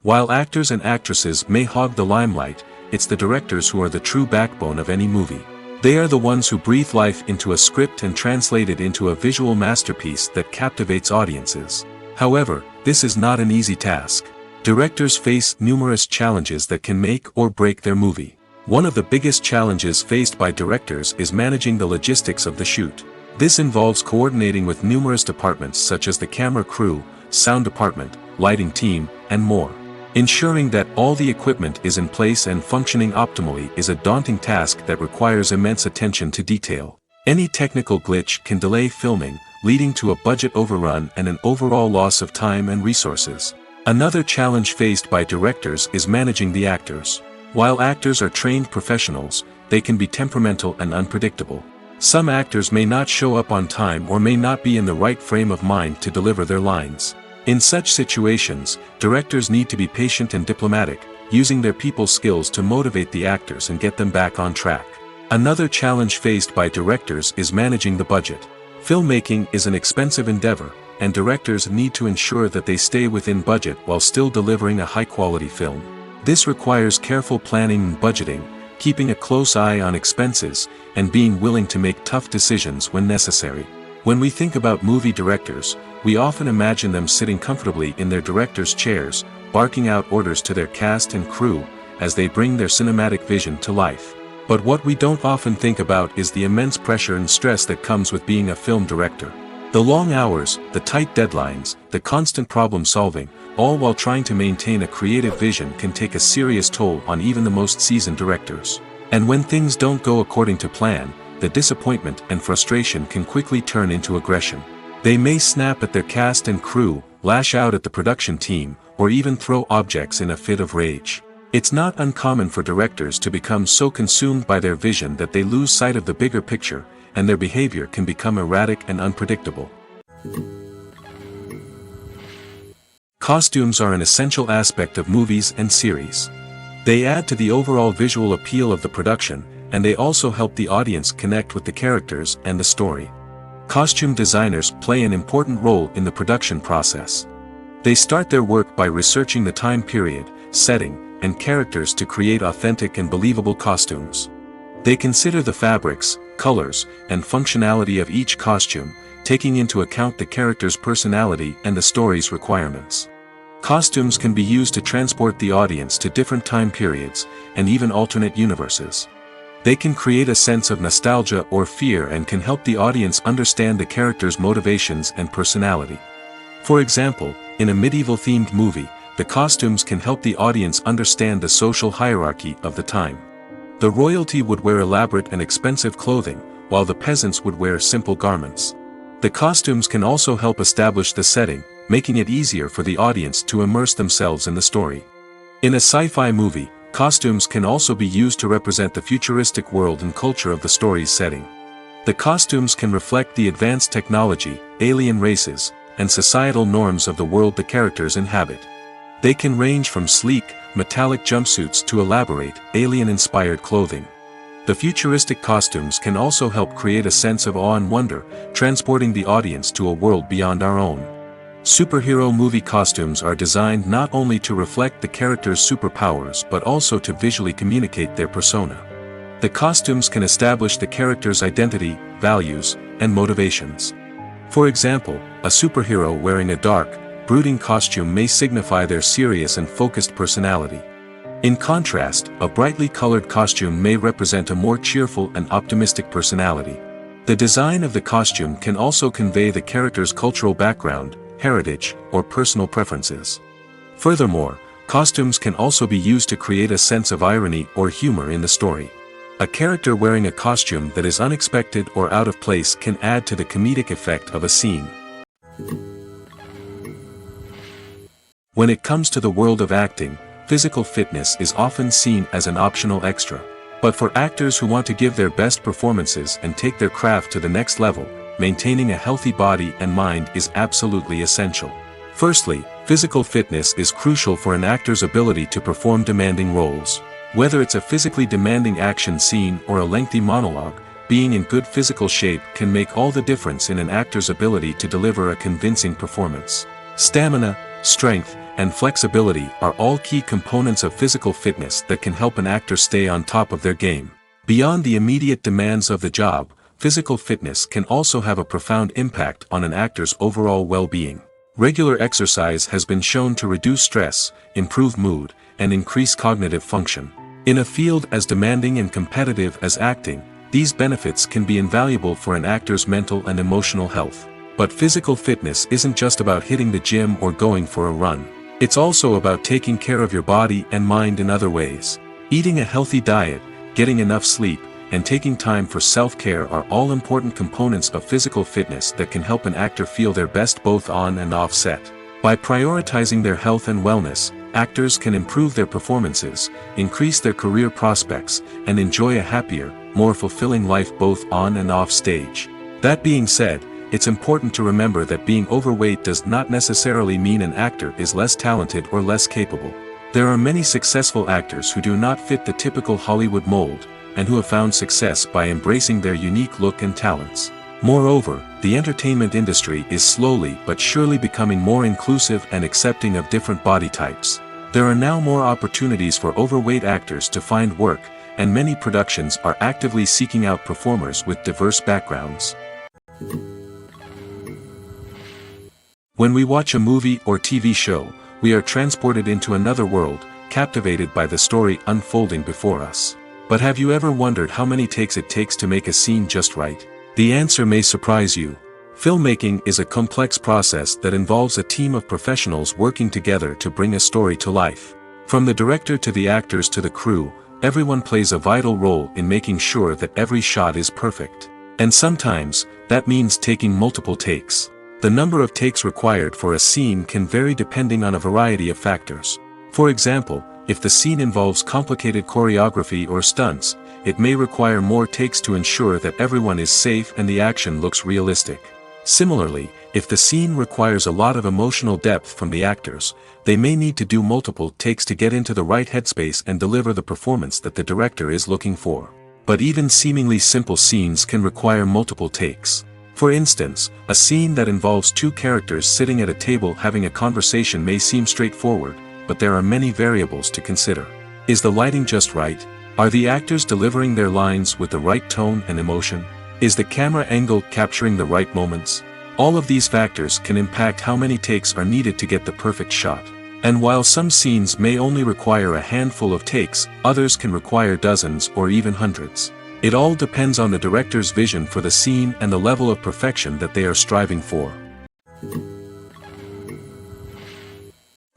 While actors and actresses may hog the limelight, it's the directors who are the true backbone of any movie. They are the ones who breathe life into a script and translate it into a visual masterpiece that captivates audiences. However, this is not an easy task. Directors face numerous challenges that can make or break their movie. One of the biggest challenges faced by directors is managing the logistics of the shoot. This involves coordinating with numerous departments such as the camera crew, sound department, lighting team, and more. Ensuring that all the equipment is in place and functioning optimally is a daunting task that requires immense attention to detail. Any technical glitch can delay filming, leading to a budget overrun and an overall loss of time and resources. Another challenge faced by directors is managing the actors. While actors are trained professionals, they can be temperamental and unpredictable. Some actors may not show up on time or may not be in the right frame of mind to deliver their lines. In such situations, directors need to be patient and diplomatic, using their people skills to motivate the actors and get them back on track. Another challenge faced by directors is managing the budget. Filmmaking is an expensive endeavor, and directors need to ensure that they stay within budget while still delivering a high-quality film. This requires careful planning and budgeting, keeping a close eye on expenses, and being willing to make tough decisions when necessary. When we think about movie directors, we often imagine them sitting comfortably in their director's chairs, barking out orders to their cast and crew, as they bring their cinematic vision to life. But what we don't often think about is the immense pressure and stress that comes with being a film director. The long hours, the tight deadlines, the constant problem solving, all while trying to maintain a creative vision can take a serious toll on even the most seasoned directors. And when things don't go according to plan, the disappointment and frustration can quickly turn into aggression. They may snap at their cast and crew, lash out at the production team, or even throw objects in a fit of rage. It's not uncommon for directors to become so consumed by their vision that they lose sight of the bigger picture, and their behavior can become erratic and unpredictable. Costumes are an essential aspect of movies and series. They add to the overall visual appeal of the production, and they also help the audience connect with the characters and the story. Costume designers play an important role in the production process. They start their work by researching the time period, setting, and characters to create authentic and believable costumes. They consider the fabrics, colors, and functionality of each costume, taking into account the character's personality and the story's requirements. Costumes can be used to transport the audience to different time periods, and even alternate universes. They can create a sense of nostalgia or fear and can help the audience understand the character's motivations and personality. For example, in a medieval-themed movie, the costumes can help the audience understand the social hierarchy of the time. The royalty would wear elaborate and expensive clothing, while the peasants would wear simple garments. The costumes can also help establish the setting, making it easier for the audience to immerse themselves in the story. In a sci-fi movie, costumes can also be used to represent the futuristic world and culture of the story's setting. The costumes can reflect the advanced technology, alien races, and societal norms of the world the characters inhabit. They can range from sleek, metallic jumpsuits to elaborate, alien-inspired clothing. The futuristic costumes can also help create a sense of awe and wonder, transporting the audience to a world beyond our own. Superhero movie costumes are designed not only to reflect the character's superpowers but also to visually communicate their persona. The costumes can establish the character's identity, values, and motivations. For example, a superhero wearing a dark, brooding costume may signify their serious and focused personality. In contrast, a brightly colored costume may represent a more cheerful and optimistic personality. The design of the costume can also convey the character's cultural background, heritage, or personal preferences. Furthermore, costumes can also be used to create a sense of irony or humor in the story. A character wearing a costume that is unexpected or out of place can add to the comedic effect of a scene. When it comes to the world of acting, physical fitness is often seen as an optional extra. But for actors who want to give their best performances and take their craft to the next level, maintaining a healthy body and mind is absolutely essential. Firstly, physical fitness is crucial for an actor's ability to perform demanding roles. Whether it's a physically demanding action scene or a lengthy monologue, being in good physical shape can make all the difference in an actor's ability to deliver a convincing performance. Stamina, strength, and flexibility are all key components of physical fitness that can help an actor stay on top of their game. Beyond the immediate demands of the job, physical fitness can also have a profound impact on an actor's overall well-being. Regular exercise has been shown to reduce stress, improve mood, and increase cognitive function. In a field as demanding and competitive as acting, these benefits can be invaluable for an actor's mental and emotional health. But physical fitness isn't just about hitting the gym or going for a run. It's also about taking care of your body and mind in other ways. Eating a healthy diet, getting enough sleep, and taking time for self-care are all important components of physical fitness that can help an actor feel their best both on and off set. By prioritizing their health and wellness, actors can improve their performances, increase their career prospects, and enjoy a happier, more fulfilling life both on and off stage. That being said, it's important to remember that being overweight does not necessarily mean an actor is less talented or less capable. There are many successful actors who do not fit the typical Hollywood mold, and who have found success by embracing their unique look and talents. Moreover, the entertainment industry is slowly but surely becoming more inclusive and accepting of different body types. There are now more opportunities for overweight actors to find work, and many productions are actively seeking out performers with diverse backgrounds. When we watch a movie or TV show, we are transported into another world, captivated by the story unfolding before us. But have you ever wondered how many takes it takes to make a scene just right? The answer may surprise you. Filmmaking is a complex process that involves a team of professionals working together to bring a story to life. From the director to the actors to the crew, everyone plays a vital role in making sure that every shot is perfect. And sometimes, that means taking multiple takes. The number of takes required for a scene can vary depending on a variety of factors. For example, if the scene involves complicated choreography or stunts, it may require more takes to ensure that everyone is safe and the action looks realistic. Similarly, if the scene requires a lot of emotional depth from the actors, they may need to do multiple takes to get into the right headspace and deliver the performance that the director is looking for. But even seemingly simple scenes can require multiple takes. For instance, a scene that involves two characters sitting at a table having a conversation may seem straightforward, but there are many variables to consider. Is the lighting just right? Are the actors delivering their lines with the right tone and emotion? Is the camera angle capturing the right moments? All of these factors can impact how many takes are needed to get the perfect shot. And while some scenes may only require a handful of takes, others can require dozens or even hundreds. It all depends on the director's vision for the scene and the level of perfection that they are striving for.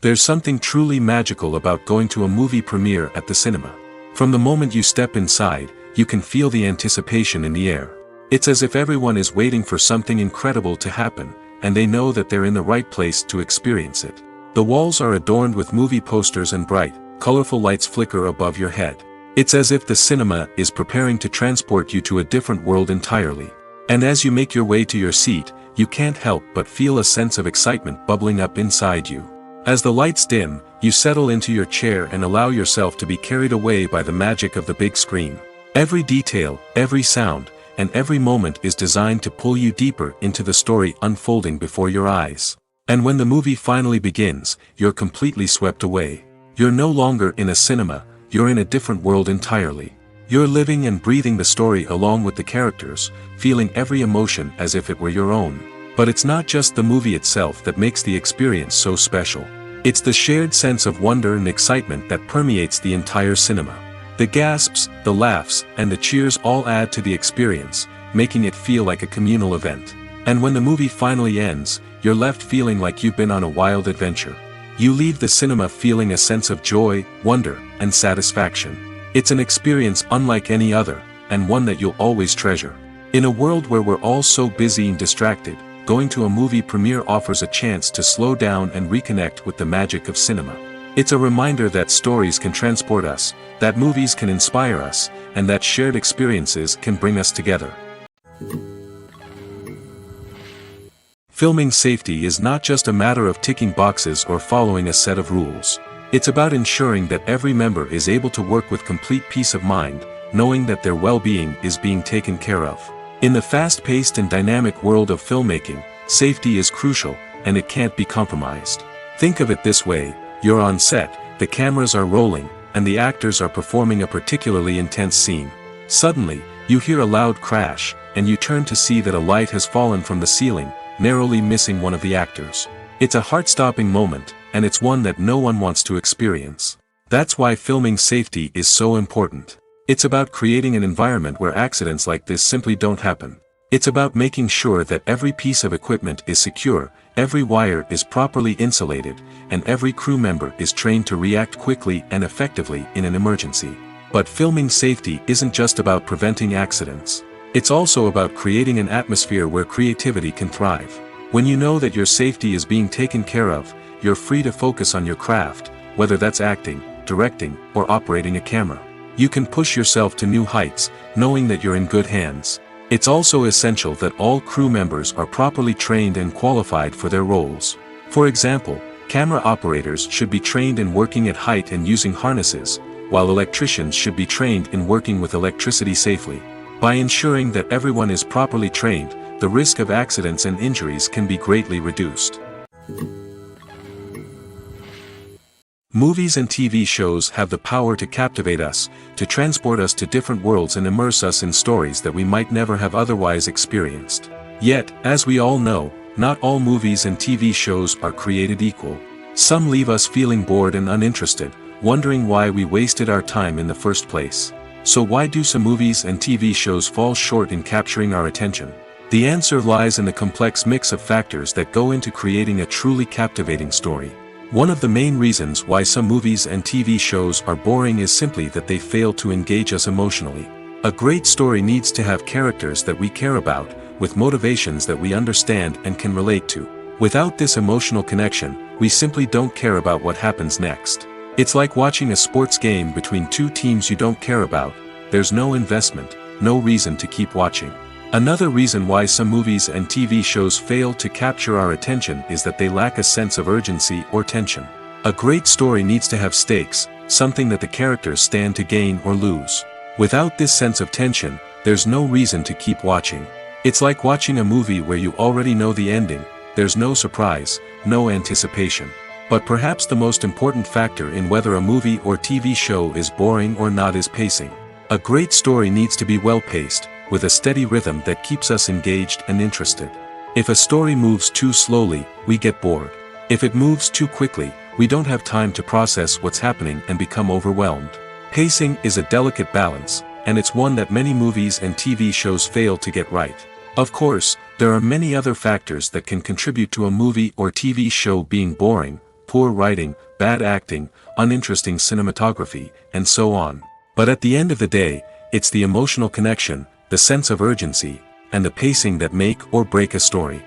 There's something truly magical about going to a movie premiere at the cinema. From the moment you step inside, you can feel the anticipation in the air. It's as if everyone is waiting for something incredible to happen, and they know that they're in the right place to experience it. The walls are adorned with movie posters and bright, colorful lights flicker above your head. It's as if the cinema is preparing to transport you to a different world entirely. And as you make your way to your seat, you can't help but feel a sense of excitement bubbling up inside you. As the lights dim, you settle into your chair and allow yourself to be carried away by the magic of the big screen. Every detail, every sound, and every moment is designed to pull you deeper into the story unfolding before your eyes. And when the movie finally begins, you're completely swept away. You're no longer in a cinema, you're in a different world entirely. You're living and breathing the story along with the characters, feeling every emotion as if it were your own. But it's not just the movie itself that makes the experience so special. It's the shared sense of wonder and excitement that permeates the entire cinema. The gasps, the laughs, and the cheers all add to the experience, making it feel like a communal event. And when the movie finally ends, you're left feeling like you've been on a wild adventure. You leave the cinema feeling a sense of joy, wonder, and satisfaction. It's an experience unlike any other, and one that you'll always treasure. In a world where we're all so busy and distracted, going to a movie premiere offers a chance to slow down and reconnect with the magic of cinema. It's a reminder that stories can transport us, that movies can inspire us, and that shared experiences can bring us together. Filming safety is not just a matter of ticking boxes or following a set of rules. It's about ensuring that every member is able to work with complete peace of mind, knowing that their well-being is being taken care of. In the fast-paced and dynamic world of filmmaking, safety is crucial, and it can't be compromised. Think of it this way: you're on set, the cameras are rolling, and the actors are performing a particularly intense scene. Suddenly, you hear a loud crash, and you turn to see that a light has fallen from the ceiling, narrowly missing one of the actors. It's a heart-stopping moment, and it's one that no one wants to experience. That's why filming safety is so important. It's about creating an environment where accidents like this simply don't happen. It's about making sure that every piece of equipment is secure, every wire is properly insulated, and every crew member is trained to react quickly and effectively in an emergency. But filming safety isn't just about preventing accidents. It's also about creating an atmosphere where creativity can thrive. When you know that your safety is being taken care of, you're free to focus on your craft, whether that's acting, directing, or operating a camera. You can push yourself to new heights, knowing that you're in good hands. It's also essential that all crew members are properly trained and qualified for their roles. For example, camera operators should be trained in working at height and using harnesses, while electricians should be trained in working with electricity safely. By ensuring that everyone is properly trained, the risk of accidents and injuries can be greatly reduced. Movies and TV shows have the power to captivate us, to transport us to different worlds and immerse us in stories that we might never have otherwise experienced. Yet, as we all know, not all movies and TV shows are created equal. Some leave us feeling bored and uninterested, wondering why we wasted our time in the first place. So why do some movies and TV shows fall short in capturing our attention? The answer lies in the complex mix of factors that go into creating a truly captivating story. One of the main reasons why some movies and TV shows are boring is simply that they fail to engage us emotionally. A great story needs to have characters that we care about, with motivations that we understand and can relate to. Without this emotional connection, we simply don't care about what happens next. It's like watching a sports game between two teams you don't care about. There's no investment, no reason to keep watching. Another reason why some movies and TV shows fail to capture our attention is that they lack a sense of urgency or tension. A great story needs to have stakes, something that the characters stand to gain or lose. Without this sense of tension, there's no reason to keep watching. It's like watching a movie where you already know the ending. There's no surprise, no anticipation. But perhaps the most important factor in whether a movie or TV show is boring or not is pacing. A great story needs to be well-paced, with a steady rhythm that keeps us engaged and interested. If a story moves too slowly, we get bored. If it moves too quickly, we don't have time to process what's happening and become overwhelmed. Pacing is a delicate balance, and it's one that many movies and TV shows fail to get right. Of course, there are many other factors that can contribute to a movie or TV show being boring: poor writing, bad acting, uninteresting cinematography, and so on. But at the end of the day, it's the emotional connection, the sense of urgency, and the pacing that make or break a story.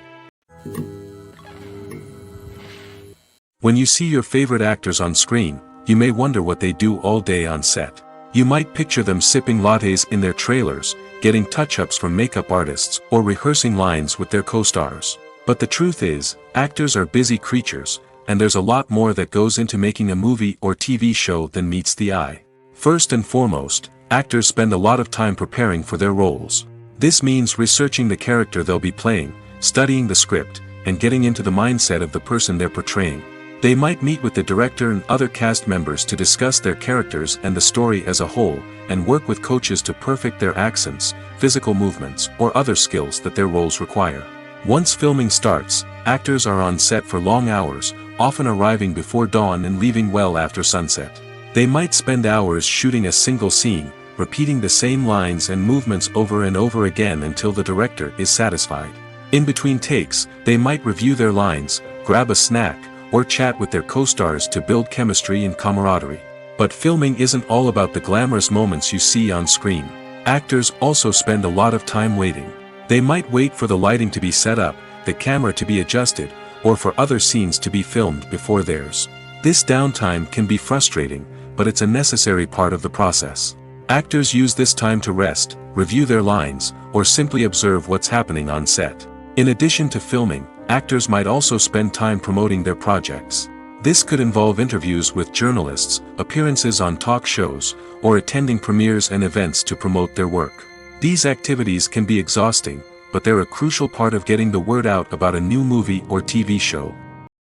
When you see your favorite actors on screen, you may wonder what they do all day on set. You might picture them sipping lattes in their trailers, getting touch-ups from makeup artists, or rehearsing lines with their co-stars. But the truth is, actors are busy creatures, and there's a lot more that goes into making a movie or TV show than meets the eye. First and foremost, actors spend a lot of time preparing for their roles. This means researching the character they'll be playing, studying the script, and getting into the mindset of the person they're portraying. They might meet with the director and other cast members to discuss their characters and the story as a whole, and work with coaches to perfect their accents, physical movements, or other skills that their roles require. Once filming starts, actors are on set for long hours, often arriving before dawn and leaving well after sunset. They might spend hours shooting a single scene, repeating the same lines and movements over and over again until the director is satisfied. In between takes, they might review their lines, grab a snack, or chat with their co-stars to build chemistry and camaraderie. But filming isn't all about the glamorous moments you see on screen. Actors also spend a lot of time waiting. They might wait for the lighting to be set up, the camera to be adjusted, or for other scenes to be filmed before theirs. This downtime can be frustrating, but it's a necessary part of the process. Actors use this time to rest, review their lines, or simply observe what's happening on set. In addition to filming, actors might also spend time promoting their projects. This could involve interviews with journalists, appearances on talk shows, or attending premieres and events to promote their work. These activities can be exhausting, but they're a crucial part of getting the word out about a new movie or TV show.